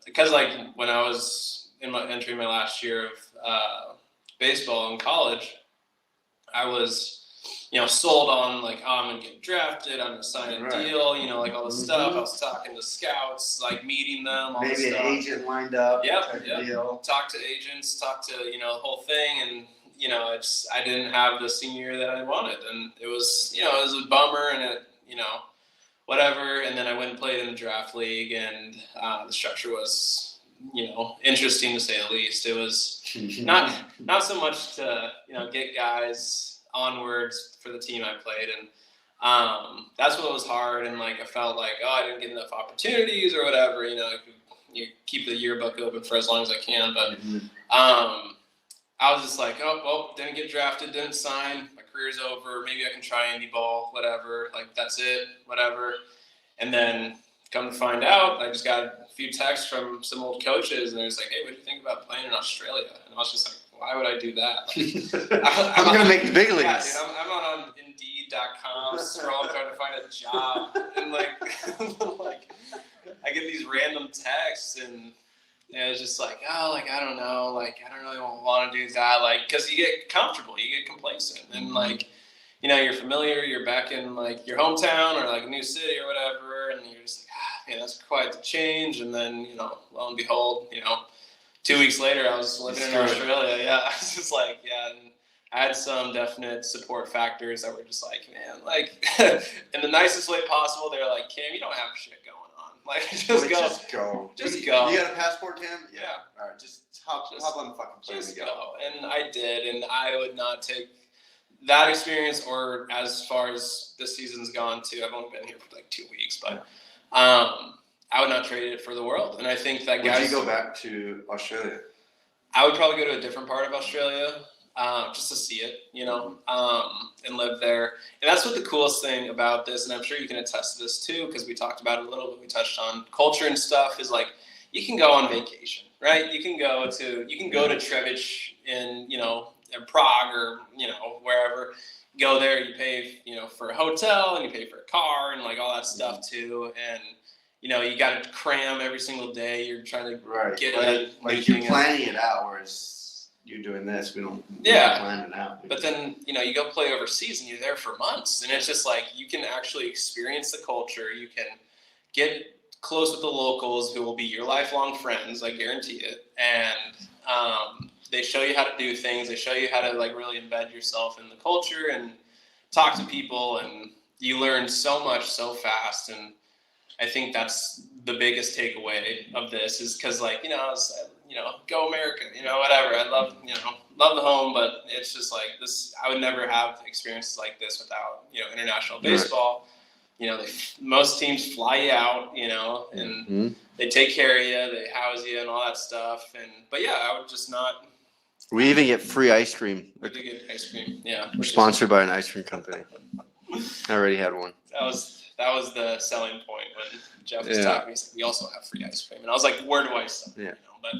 because like when I was entering my last year of baseball in college, I was, you know, sold on like, oh, I'm gonna get drafted, I'm gonna sign a deal, you know, like all this stuff. I was talking to scouts, like meeting them, all this Maybe stuff. an agent lined up. Yep. Talk to agents, talk to, you know, the whole thing, and you know, I didn't have the senior year that I wanted, and it was, you know, it was a bummer, and it, you know, whatever. And then I went and played in the draft league, and the structure was, you know, interesting to say the least. It was not so much to, you know, get guys onwards for the team I played, and that's what was hard. And like I felt like, oh, I didn't get enough opportunities or whatever. You know, you keep the yearbook open for as long as I can, but I was just like, oh, well, didn't get drafted, didn't sign, my career's over, maybe I can try indie ball, whatever, like that's it, whatever. And then come to find out, I just got a few texts from some old coaches, and they're just like, hey, what do you think about playing in Australia? And I was just like, why would I do that? Like, I'm going to make the big leagues. Yeah, dude, I'm on Indeed.com, scrolling, trying to find a job, and like I get these random texts, and it was just like, oh, like, I don't know, like, I don't really want to do that, like, because you get comfortable, you get complacent, and, like, you know, you're familiar, you're back in, like, your hometown or, like, a new city or whatever, and you're just like, man, that's quite the change, and then, you know, lo and behold, you know, 2 weeks later, I was living in Australia, yeah, I was just like, yeah, and I had some definite support factors that were just like, man, like, in the nicest way possible, they were like, Cam, you don't have shit going on. Like, just go. Just go. You got a passport, Cam? Yeah. All right, just hop on the fucking plane and go. And I did, and I would not take that experience, or as far as this season's gone too. I've only been here for like 2 weeks, but I would not trade it for the world. And I think that guys. Would you go back to Australia? I would probably go to a different part of Australia. Just to see it, you know, and live there. And that's what the coolest thing about this, and I'm sure you can attest to this too, because we talked about it a little bit, we touched on culture and stuff, is like, you can go on vacation, right? You can go to Třebíč in, you know, in Prague or, you know, wherever. Go there, you pay, you know, for a hotel, and you pay for a car and like all that stuff too. And, you know, you got to cram every single day. You're trying to get it. Like you're planning it out, whereas you're doing this, we don't plan it out. But then, you know, you go play overseas and you're there for months, and it's just like you can actually experience the culture. You can get close with the locals who will be your lifelong friends, I guarantee it. And they show you how to do things. They show you how to like really embed yourself in the culture and talk to people, and you learn so much so fast. And I think that's the biggest takeaway of this, is because, like, you know, you know, go America, you know, whatever. I love the home, but it's just like this. I would never have experiences like this without, you know, international baseball. You know, most teams fly you out, you know, and they take care of you, they house you, and all that stuff. But yeah, I would just not. We even get free ice cream. We do get ice cream, yeah. We're sponsored by an ice cream company. I already had one. That was the selling point when Jeff was talking. He said, we also have free ice cream. And I was like, where do I start? Yeah. You know? But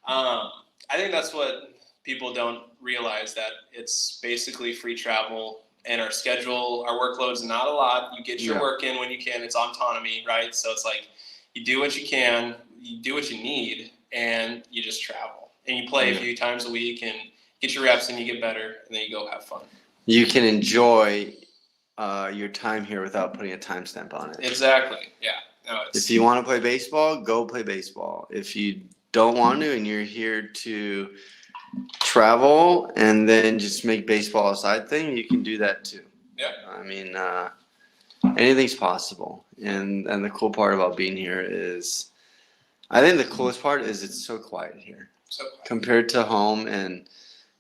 I think that's what people don't realize, that it's basically free travel, and our schedule, our workload's not a lot. You get your work in when you can. It's autonomy, right? So it's like you do what you can, you do what you need, and you just travel. And you play a few times a week and get your reps and you get better, and then you go have fun. You can enjoy your time here without putting a timestamp on it. Exactly. Yeah. No, if you want to play baseball, go play baseball. If you don't want to and you're here to travel and then just make baseball a side thing, you can do that too. Yeah. I mean, anything's possible. And the cool part about being here is, I think the coolest part is it's so quiet here. So quiet. Compared to home and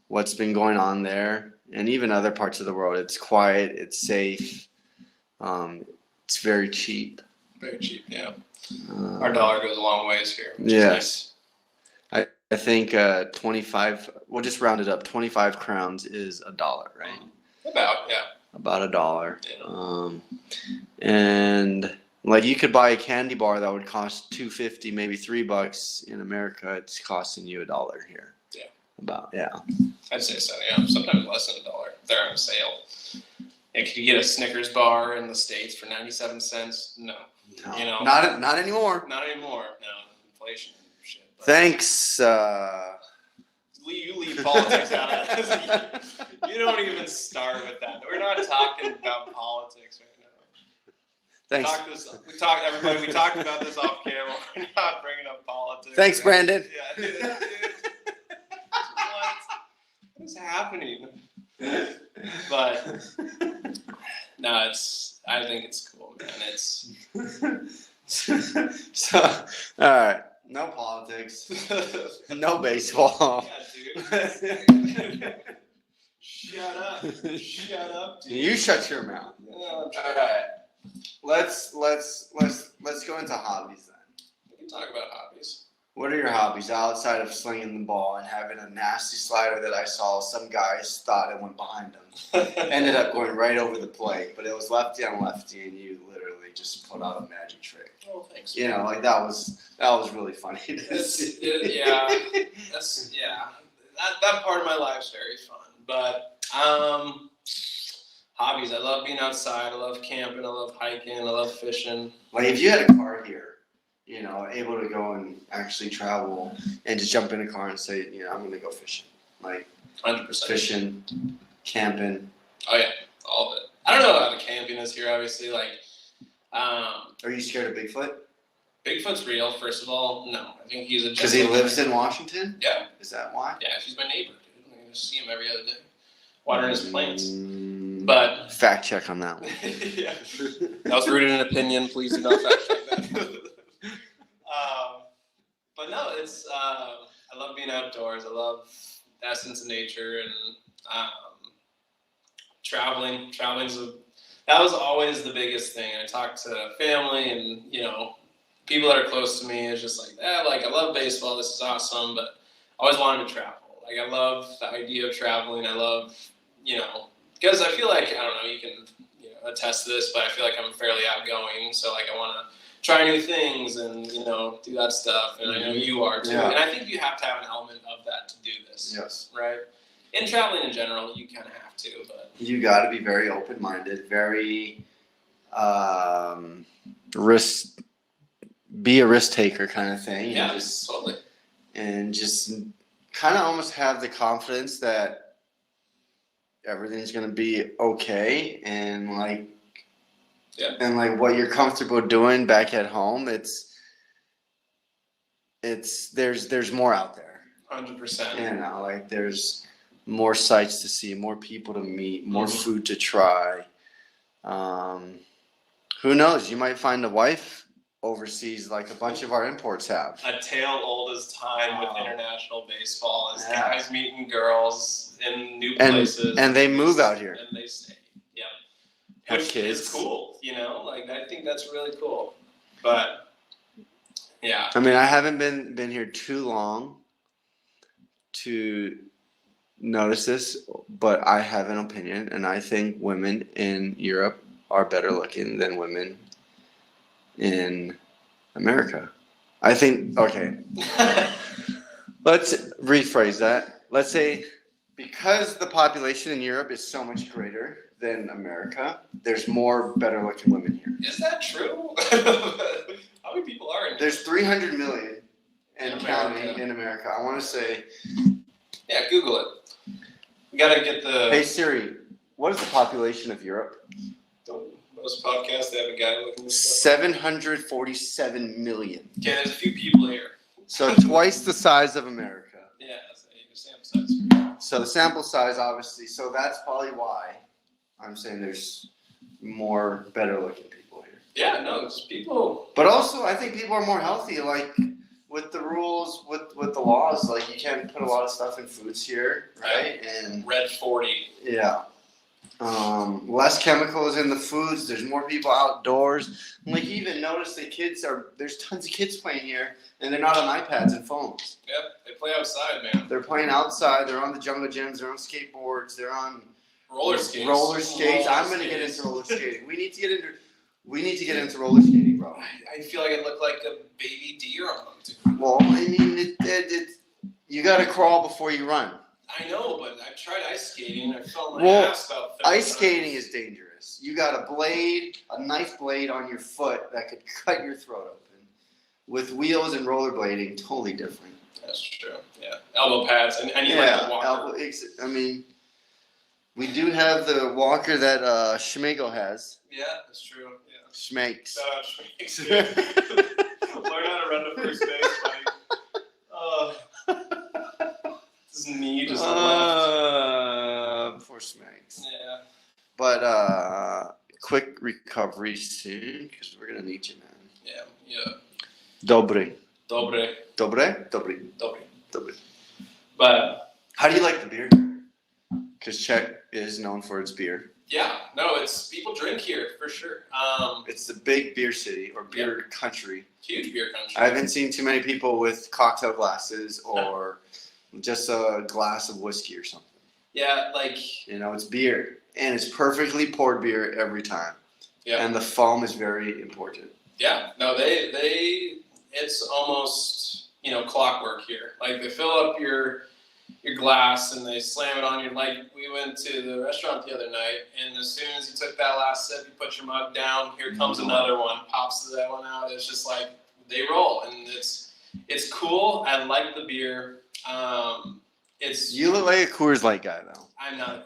what's been going on there, and even other parts of the world, it's quiet, it's safe, it's very cheap. Very cheap, yeah. Our dollar goes a long ways here. Yes. Nice. I think 25, we'll just round it up, 25 crowns is $1, right? About $1. Yeah. And like you could buy a candy bar that would cost $2.50, maybe $3 in America. It's costing you $1 here. Yeah. I'd say so. Yeah, sometimes less than $1. They're on sale. And could you get a Snickers bar in the States for 97 cents? No. No, You know, not anymore. Not anymore. No, inflation shit. But Thanks. You leave politics out of this. You don't even start with that. We're not talking about politics right now. Thanks. We talked about this off camera. We're not bringing up politics. Thanks, Brandon. Yeah, dude. What is happening? But no, I think it's cool, man. It's So, all right. No politics. No baseball. Yeah, dude. Shut up, dude. You shut your mouth. All right. Let's go into hobbies then. We can talk about hobbies. What are your hobbies outside of slinging the ball and having a nasty slider that I saw some guys thought it went behind them? Ended up going right over the plate, but it was lefty on lefty, and you literally just put out a magic trick. Oh, thanks. You know, like that was really funny. That part of my life's very fun. But hobbies, I love being outside. I love camping. I love hiking. I love fishing. Like if you had a car here, you know, able to go and actually travel and just jump in a car and say, you know, I'm going to go fishing. Like 100%. Fishing, camping. Oh yeah, all of it. I don't know how the camping is here. Obviously, like. Are you scared of Bigfoot? Bigfoot's real. First of all, no. I think he's a. Because he lives in Washington. Yeah. Is that why? Yeah, he's my neighbor, dude. I just see him every other day, watering his plants. But fact check on that one. Yeah, that was rooted in opinion. Please do not fact check that. But no, it's I love being outdoors. I love the essence of nature and traveling. That was always the biggest thing. I talked to family and, you know, people that are close to me. It's just like, I love baseball. This is awesome. But I always wanted to travel. Like, I love the idea of traveling. I love, you know, because I feel like, I don't know, you can, you know, attest to this, but I feel like I'm fairly outgoing. So, like, I want to try new things and, you know, do that stuff. And I know you are, too. Yeah. And I think you have to have an element of that to do this. Yes. Right? In traveling in general, you kind of have to, but you got to be very open-minded, very be a risk taker kind of thing. Yeah, and just, totally. And just kind of almost have the confidence that everything's going to be okay, and like, and like what you're comfortable doing back at home, there's more out there. 100%. You know, like there's more sights to see, more people to meet, more food to try. Who knows? You might find a wife overseas like a bunch of our imports have. A tale old as time with international baseball is guys meeting girls in new places. And they move out here. And they stay. Yeah. Have Which kids. is cool, you know? Like, I think that's really cool. But, yeah. I mean, I haven't been here too long to notice this, but I have an opinion, and I think women in Europe are better looking than women in America. I think, okay, let's rephrase that. Let's say because the population in Europe is so much greater than America, there's more better looking women here. Is that true? How many people are in There's 300 million and counting in America. I want to say. Yeah, Google it. We gotta get the. Hey Siri, what is the population of Europe? Most podcasts they have a guy looking. 747 million. Okay, there's a few people here. So twice the size of America. Yeah, that's the sample size. So the sample size, obviously. So that's probably why I'm saying there's more better looking people here. Yeah, no, it's people. But also, I think people are more healthy. Like with the rules, with the laws, like you can't put a lot of stuff in foods here, right? And Red 40. Yeah. Less chemicals in the foods. There's more people outdoors. Like you even notice there's tons of kids playing here, and they're not on iPads and phones. Yep, they play outside, man. They're playing outside. They're on the jungle gyms. They're on skateboards. They're on Roller skates. Roller skates. I'm gonna get into roller skating. We need to get into roller skating, bro. I feel like I look like a baby deer on them. Well, I mean, you gotta crawl before you run. I know, but I've tried ice skating. I felt my Well, ass about 30 ice times. skating is dangerous. You got a knife blade on your foot that could cut your throat open. With wheels and rollerblading, totally different. That's true. Yeah, elbow pads and you like the walker. I mean, we do have the walker that Schmegel has. Yeah, that's true. Yeah. Schmakes. Shout out Schmakes. Learn how to run to first base, buddy. His knee just left. Poor Schmakes. Yeah. But quick recovery soon, because we're gonna need you, man. Yeah. Dobre. Dobre. But How do you like the beer? Because Czech is known for its beer. yeah, no, it's people drink here for sure. It's the big beer city or beer country. Huge beer country. I haven't seen too many people with cocktail glasses or just a glass of whiskey or something. Yeah, like It's beer, and it's perfectly poured beer every time. yeah, And the foam is very important. yeah. No, they it's almost clockwork here. Like they fill up your glass and they slam it on you. Like we went to the restaurant the other night, and as soon as you took that last sip, you put your mug down. Here comes another one. Pops that one out. It's just like they roll, and it's cool. I like the beer. You look like a Coors Light guy, though. I'm not.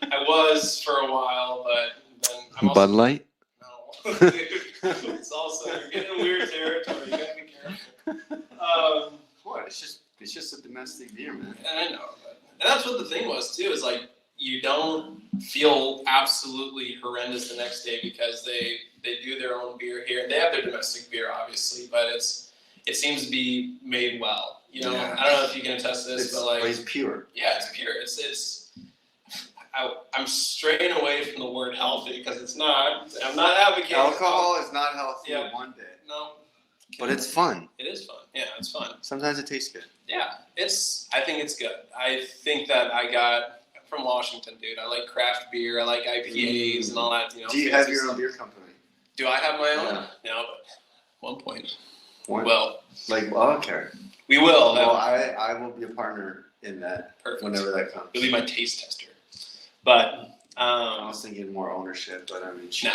I was for a while, but then I'm also Bud Light? no. It's also you're getting in weird territory. You gotta be careful. What? It's just a domestic beer, man. And I know, and that's what the thing was too. Is like you don't feel absolutely horrendous the next day because they do their own beer here. They have their domestic beer, obviously, but it seems to be made well. Yeah. I don't know if you can attest to this, but it's pure. yeah, it's pure. I'm straying away from the word healthy because it's not. I'm not advocating. Alcohol is not healthy Yeah. one bit. No. But it's fun. It is fun. Yeah, it's fun. Sometimes it tastes good. Yeah, I think it's good. I think that I got from Washington, dude. I like craft beer. I like IPAs and all that. Do you have your own beer company? Do I have my own? Yeah. No, but one point. What? Well, Okay. we will. Well, I will be a partner in that. Perfect. Whenever that comes. You'll be my taste tester. But I was thinking more ownership, but I mean, no.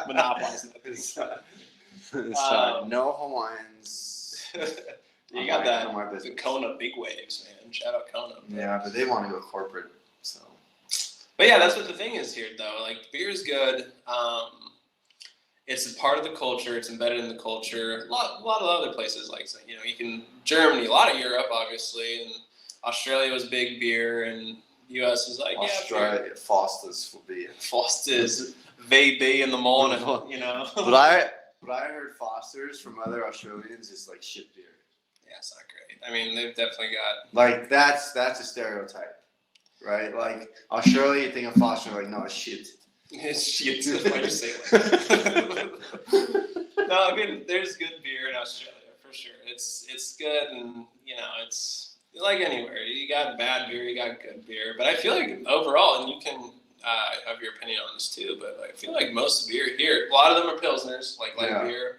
Monopolizing It's no Hawaiians. You got that. On my business. The Kona big waves, man. Shout out Kona. Yeah, but they want to go corporate, so. But yeah, that's what the thing is here, though. Like, beer is good. It's a part of the culture. It's embedded in the culture. A lot of other places, like, you can Germany, a lot of Europe, obviously, and Australia was big beer, and U.S. is like Australia, Foster's will be it. Foster's, VB in the morning, But I heard Foster's from other Australians is like shit beer. Yeah, it's not great. I mean, they've definitely got like that's a stereotype, right? Like Australia, you think of Foster, like no, it's shit. It's shit. Why you say it? No, I mean, there's good beer in Australia for sure. It's good, and it's like anywhere. You got bad beer, you got good beer. But I feel like overall, and you can have your opinion on this too, but I feel like most beer here, a lot of them are pilsners, like light beer.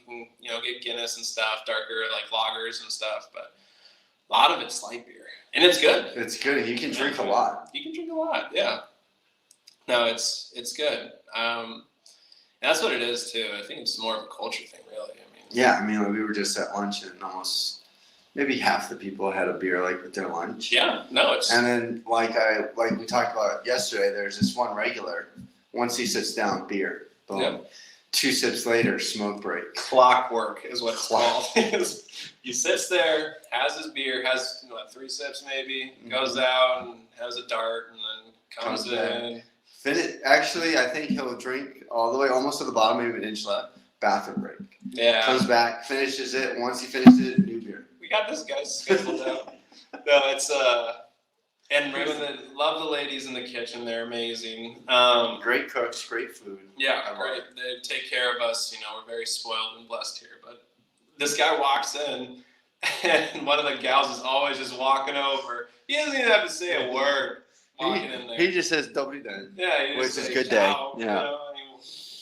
You can get Guinness and stuff, darker like lagers and stuff, but a lot of it's light beer, and it's good. It's good. You can drink a lot. You can drink a lot, yeah. No, it's good. And that's what it is too. I think it's more of a culture thing, really. Yeah, like we were just at lunch, and almost maybe half the people had a beer like with their lunch. Yeah, no, it's. And then like we talked about yesterday, there's this one regular. Once he sits down, beer. Boom. Yep. 2 sips later, smoke break. Clockwork is what it's called. He sits there, has his beer, has 3 sips maybe, goes out and has a dart, and then comes in. Actually, I think he'll drink all the way almost to the bottom, maybe an inch left. Bathroom break. Yeah. Comes back, finishes it. Once he finishes it, new beer. We got this guy's scheduled out. No, it's and love the ladies in the kitchen. They're amazing. Great cooks, great food. Yeah, great. They take care of us. We're very spoiled and blessed here. But this guy walks in, and one of the gals is always just walking over. He doesn't even have to say a word walking in there. He just says "Dobry den," Yeah, which is good day. Yeah. You know, and he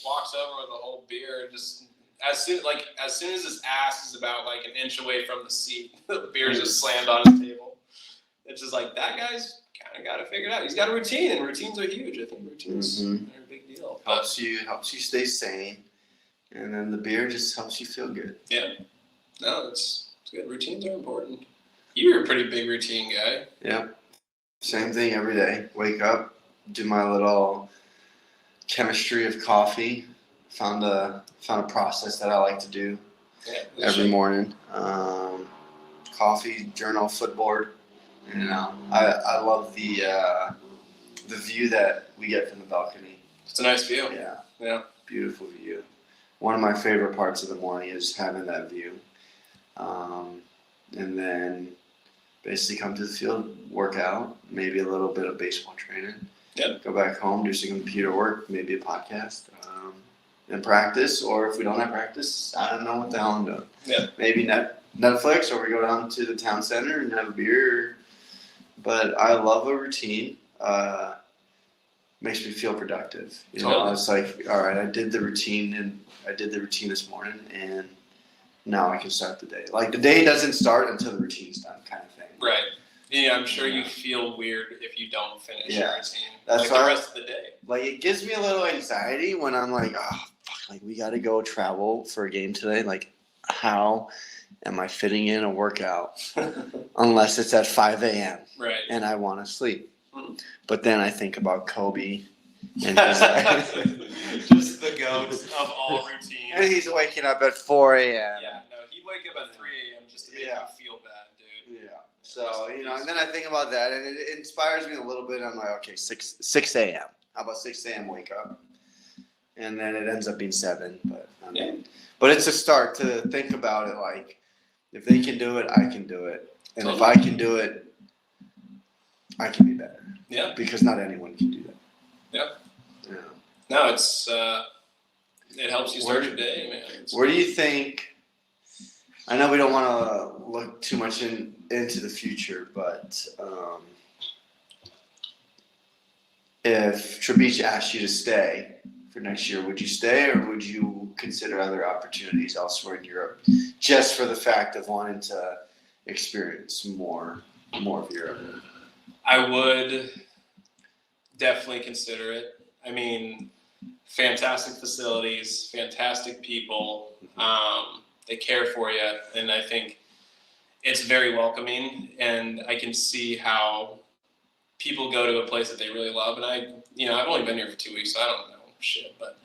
walks over with a whole beer. Just as soon as his ass is about like an inch away from the seat, the beer's just slammed on his table. It's just like that guy's kind of got to figure it out. He's got a routine, and routines are huge. I think routines are a big deal. Helps you stay sane, and then the beer just helps you feel good. Yeah. No, it's good. Routines are important. You're a pretty big routine guy. Yeah. Same thing every day. Wake up, do my little chemistry of coffee. Found a process that I like to do every morning. Coffee, journal, footboard. You know, I love the view that we get from the balcony. It's a nice view. Yeah. Beautiful view. One of my favorite parts of the morning is having that view. And then basically come to the field, work out, maybe a little bit of baseball training. Yep. Go back home, do some computer work, maybe a podcast, and practice. Or if we don't have practice, I don't know what the hell I'm doing. Yeah. Maybe Netflix, or we go down to the town center and have a beer. But I love a routine. Makes me feel productive. You know, it's like, all right, I did the routine this morning, and now I can start the day. Like the day doesn't start until the routine's done, kind of thing. Right. Yeah, I'm sure you feel weird if you don't finish your routine. That's like why the rest of the day. Like it gives me a little anxiety when I'm like, oh fuck, like we got to go travel for a game today. Like, how am I fitting in a workout unless it's at 5 a.m. Right. and I want to sleep? Mm-hmm. But then I think about Kobe and his just the goat of all routines. And he's waking up at 4 a.m. Yeah, no, he'd wake up at 3 a.m. just to make you feel bad, dude. Yeah. So, you know, and then I think about that, and it inspires me a little bit. I'm like, okay, 6 a.m. How about 6 a.m. wake up? And then it ends up being 7. But but it's a start to think about it. Like, if they can do it, I can do it. And if I can do it, I can be better. Yeah. Because not anyone can do that. Yeah. No, it's it helps you start your day, man. Where do you think? I know we don't want to look too much into the future, but if Třebíč asked you to stay for next year, would you stay, or would you consider other opportunities elsewhere in Europe, just for the fact of wanting to experience more of Europe? I would definitely consider it. I mean, fantastic facilities, fantastic people. They care for you, and I think it's very welcoming. And I can see how people go to a place that they really love. And I've only been here for 2 weeks, so I don't know shit. But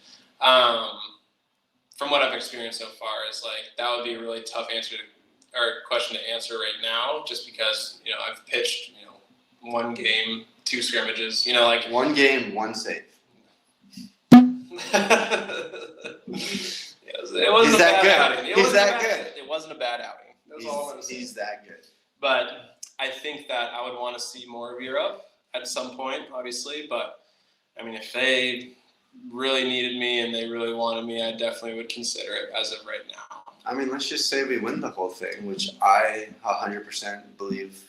from what I've experienced so far, is like that would be a really tough question to answer right now, just because I've pitched 1 game, 2 scrimmages. Like 1 game, 1 save. It wasn't a bad outing. It wasn't a bad outing. That's all I'm going to say. He's that good. But I think that I would want to see more of Europe at some point, obviously. But, I mean, if they really needed me and they really wanted me, I definitely would consider it as of right now. I mean, let's just say we win the whole thing, which I 100% believe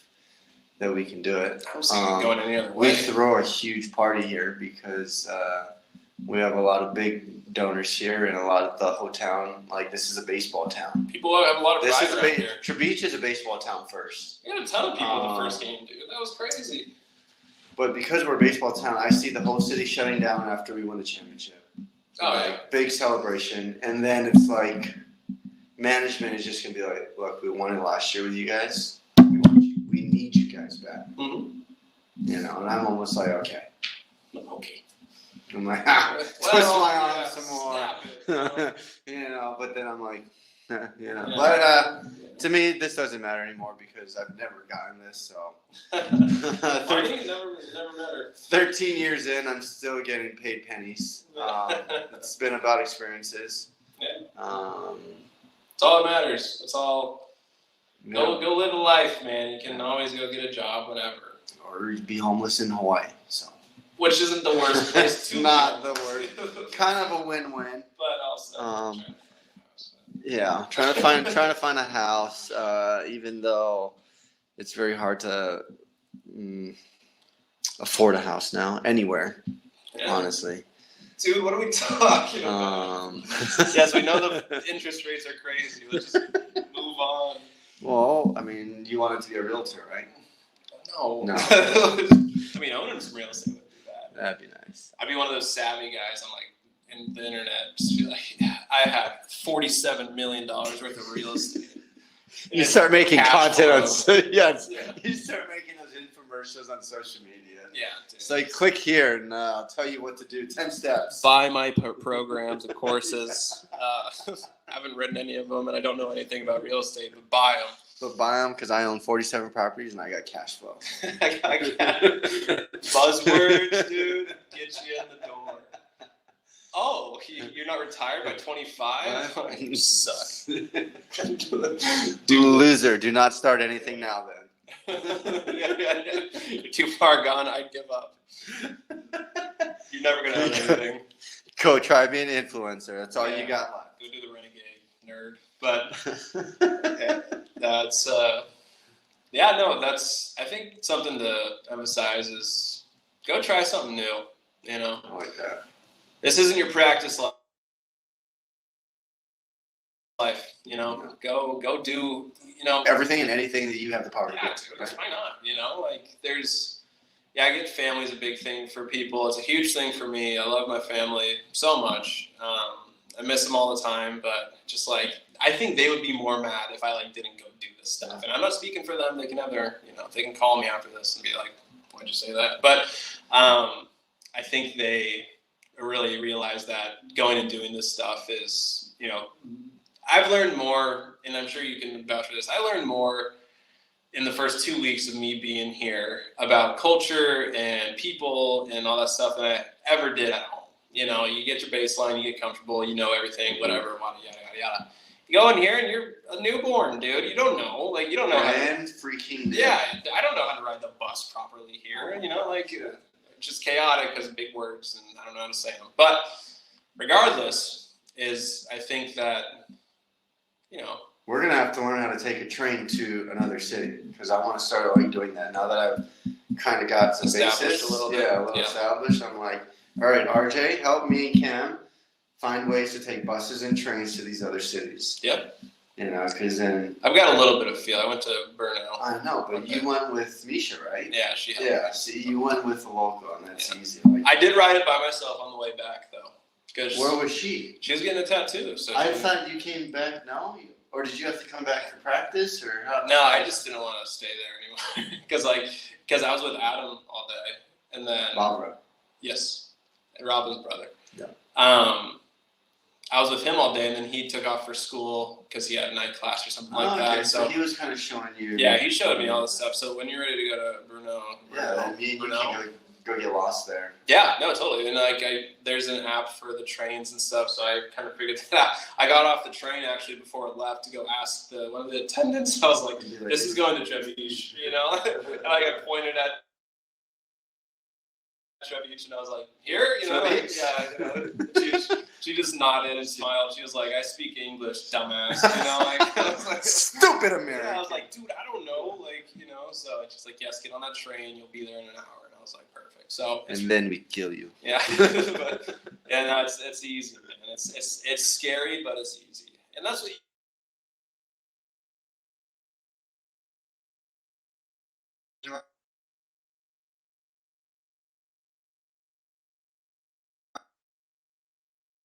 that we can do it. I don't see it going any other way. We throw a huge party here because we have a lot of big donors here and a lot of the whole town. Like, this is a baseball town. People have a lot of pride around here. Třebíč is a baseball town first. You had a ton of people in the first game, dude. That was crazy. But because we're a baseball town, I see the whole city shutting down after we win the championship. Oh, yeah. Big celebration. And then it's like, management is just going to be like, look, we won it last year with you guys. We need you guys back. Mm-hmm. And I'm almost like, okay. I'm like, twist my arm some more. But then I'm like, Yeah. But to me, this doesn't matter anymore because I've never gotten this. So, never matter. 13 years in, I'm still getting paid pennies. It's been about experiences. Yeah. It's all that matters. It's all. Go live a life, man. You can always go get a job whenever. Or be homeless in Hawaii. So. Which isn't the worst place to not the worst. Kind of a win-win. But also. Yeah, trying to find a house, even though it's very hard to afford a house now anywhere. Yeah. Honestly, Dude, what are we talking about? Yes, we know the interest rates are crazy. Let's just move on. Well, I mean, you wanted to be a realtor, right? No. No. I mean, owning some real estate would be bad. That'd be nice. I'd be one of those savvy guys on like in the internet, just be like, I have $47 million worth of real estate. You start making content on yes. Yeah. You start making those infomercials on social media. Yeah. Dude. It's like click here and I'll tell you what to do. 10 steps. Buy my programs and courses. I haven't written any of them, and I don't know anything about real estate, but buy them. But buy them because I own 47 properties and I got cash flow. I got buzzwords, dude. Get you in the door. Oh, you're not retired by 25? You suck. Loser. Do not start anything now then. You're too far gone. I'd give up. You're never going to have anything. Go try being an influencer. That's all you got left. Go do the renegade, nerd. But that's, that's, I think something to emphasize is go try something new, you know? I like that. This isn't your practice life, you know? Go do, you know. Everything and anything that you have the power to do. Yeah, dude, why not? You know, like I get family's a big thing for people. It's a huge thing for me. I love my family so much. I miss them all the time, but just like, I think they would be more mad if I like didn't go do this stuff. And I'm not speaking for them. They can have their, you know, they can call me after this and be like, why'd you say that? But I think they really realize that going and doing this stuff is, you know, I've learned more, and I'm sure you can vouch for this. I learned more in the first 2 weeks of me being here about culture and people and all that stuff than I ever did at home. You know, you get your baseline, you get comfortable, you know everything, whatever, yada, yada, yada. You go in here and you're a newborn, dude. You don't know. Like, you don't know how to... freaking... Yeah, I don't know how to ride the bus properly here. You know, like, just chaotic because of big words, and I don't know how to say them. But regardless, I think that, you know... We're going to have to learn how to take a train to another city, because I want to start like doing that now that I've kind of got some basis. A little bit. Yeah, a little established. I'm like, all right, RJ, help me and Cam find ways to take buses and trains to these other cities. Yep. You know, because then... I've got a little bit of feel. I went to Burnout. I know, but you went with Misha, right? Yeah, she had Yeah, see, you went with the local, and that's easy. Like, I did ride it by myself on the way back, though. Where was she? She was getting a tattoo. So I thought you came back, no? Or did you have to come back for practice? Or how? No, I just didn't want to stay there anymore. Because I was with Adam all day. And then... Barbara. Yes. And Robin's brother. Yeah. I was with him all day, and then he took off for school because he had a night class or something like that. Okay. So he was kind of showing you. Yeah, he showed me all this stuff. So when you're ready to go to Bruno, then me and you can go get lost there. Yeah, no, totally. And like, there's an app for the trains and stuff, so I kind of figured that out. I got off the train actually before it left to go ask one of the attendants. I was like, "This is going to Třebíč," you know, and I got pointed at Třebíč, and I was like, "Here," you know, like, yeah. You know, she just nodded and smiled. She was like, "I speak English, dumbass," you know, like, I was like, stupid American. Yeah, I was like, "Dude, I don't know," like, you know. So it's just like, "Yes, get on that train. You'll be there in an hour." And I was like, "Perfect." So and then we kill you. Yeah, but yeah, no, it's easy, man. It's scary, but it's easy, and that's what.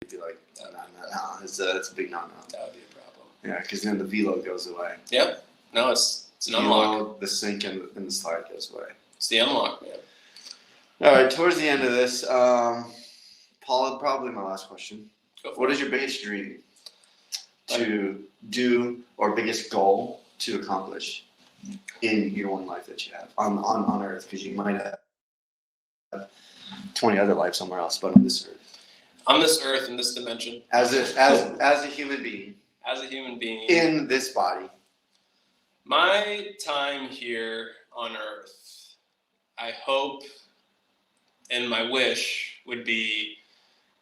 Be like, no, it's a big no. That would be a problem. Yeah, because then the velo goes away. Yep. No, it's an unlock. The sink and the slide goes away. It's the unlock, man. All right, towards the end of this, Paul, probably my last question. What is your biggest dream to do, or biggest goal to accomplish in your one life that you have on Earth? Because you might have 20 other lives somewhere else, but on this Earth. On this Earth, in this dimension. As a human being. As a human being. In this body. My time here on Earth, I hope, and my wish would be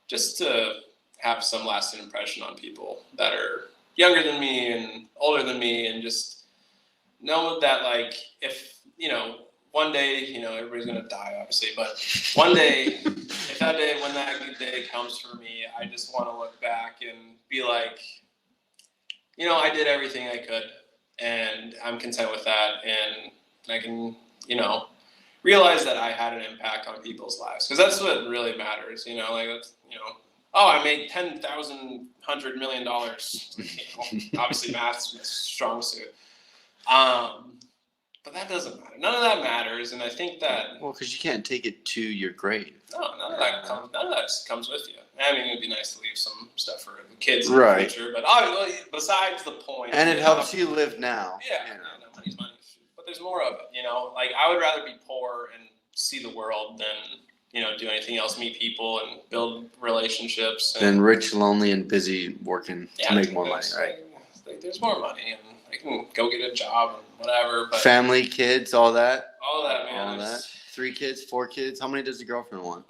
just to have some lasting impression on people that are younger than me and older than me, and just know that, like, if, you know, one day, you know, everybody's going to die, obviously, but one day, if that day, when that good day comes for me, I just want to look back and be like, you know, I did everything I could, and I'm content with that, and I can, you know, realize that I had an impact on people's lives, because that's what really matters, you know, like, that's, you know, oh, I made $10,100 million, you know, obviously math's my strong suit, but that doesn't matter. None of that matters, and I think that, Well, because you can't take it to your grave. no, none of that comes with you. I mean, it'd be nice to leave some stuff for the kids in Right. the future, but obviously, besides the point, And it you helps know, you live now. yeah, You know. no, money's money. But there's more of it, you know. Like, I would rather be poor and see the world than, you know, do anything else, meet people and build relationships. And, Than rich, lonely, and busy working to make more money, right? Like, there's more money, and I can go get a job and whatever. But Family, kids, all that. all of that, man. All that. 3 kids, 4 kids. How many does the girlfriend want?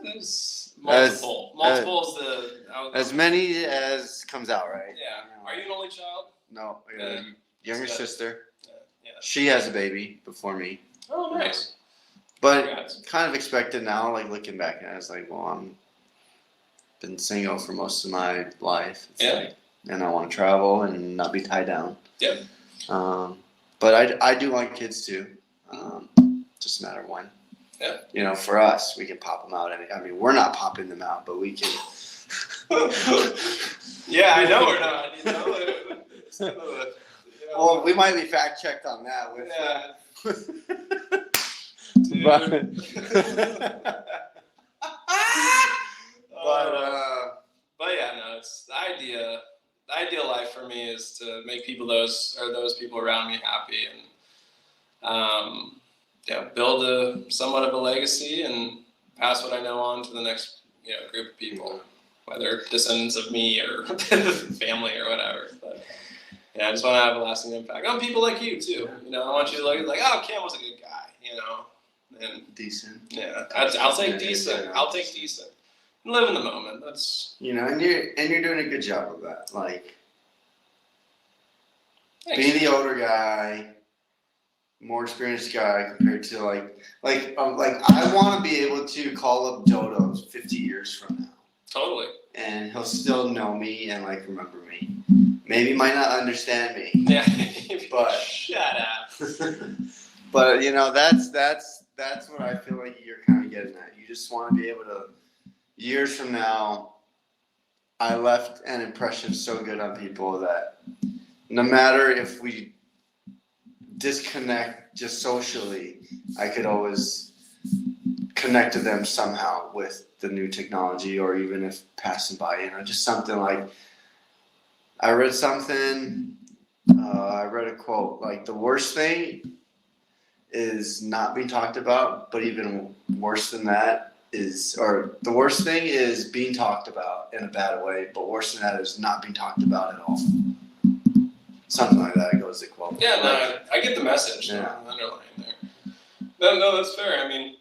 There's multiple. Multiple's the As many as comes out, right? Yeah. Are you an only child? No, I got a younger Yeah. sister. Yeah. She has a baby before me. Oh, nice. But Congrats. kind of expected now, like looking back, and I was like, well, I'm been single for most of my life. It's Yeah. like, and I want to travel and not be tied down. Yep. But I do want kids too. Just a matter of when. Yeah. You know, for us, we can pop them out. I mean, we're not popping them out, but we can. Yeah, I know we're not. You know, Well, we might be fact checked on that. With, yeah. But yeah, no, it's the idea. The ideal life for me is to make those people around me happy, and build somewhat of a legacy and pass what I know on to the next group of people, whether descendants of me or family or whatever. But yeah, I just want to have a lasting impact on people like you too. I want you to look like, oh, Cam was a good guy, and decent. Yeah, I'll take decent. I'll take decent. Live in the moment. That's and you're doing a good job of that. Like thanks. being the older guy, more experienced guy compared to like I want to be able to call up Dodo 50 years from now. Totally. And he'll still know me and remember me. Maybe might not understand me. Yeah. But shut up. But that's what I feel like you're kind of getting at. You just want to be able to, years from now, I left an impression so good on people that no matter if we disconnect just socially, I could always connect to them somehow with the new technology, or even if passing by, just something like, I read something, I read a quote, like the worst thing is not being talked about, but even worse than that the worst thing is being talked about in a bad way, but worse than that is not being talked about at all. Something like that goes the quote. Yeah, no, I get the message. Yeah. Underlying there. No, that's fair. I mean,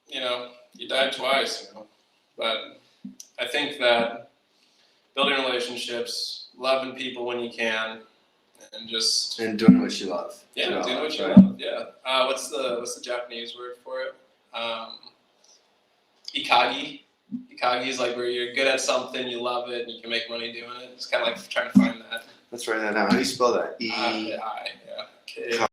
you died twice, but I think that building relationships, loving people when you can, and doing what you love. Yeah, doing what you love. Yeah. What's the Japanese word for it? Ikagi. Ikagi is like where you're good at something, you love it, and you can make money doing it. It's kind of like trying to find that. Let's write that down. How do you spell that? I, yeah. Okay.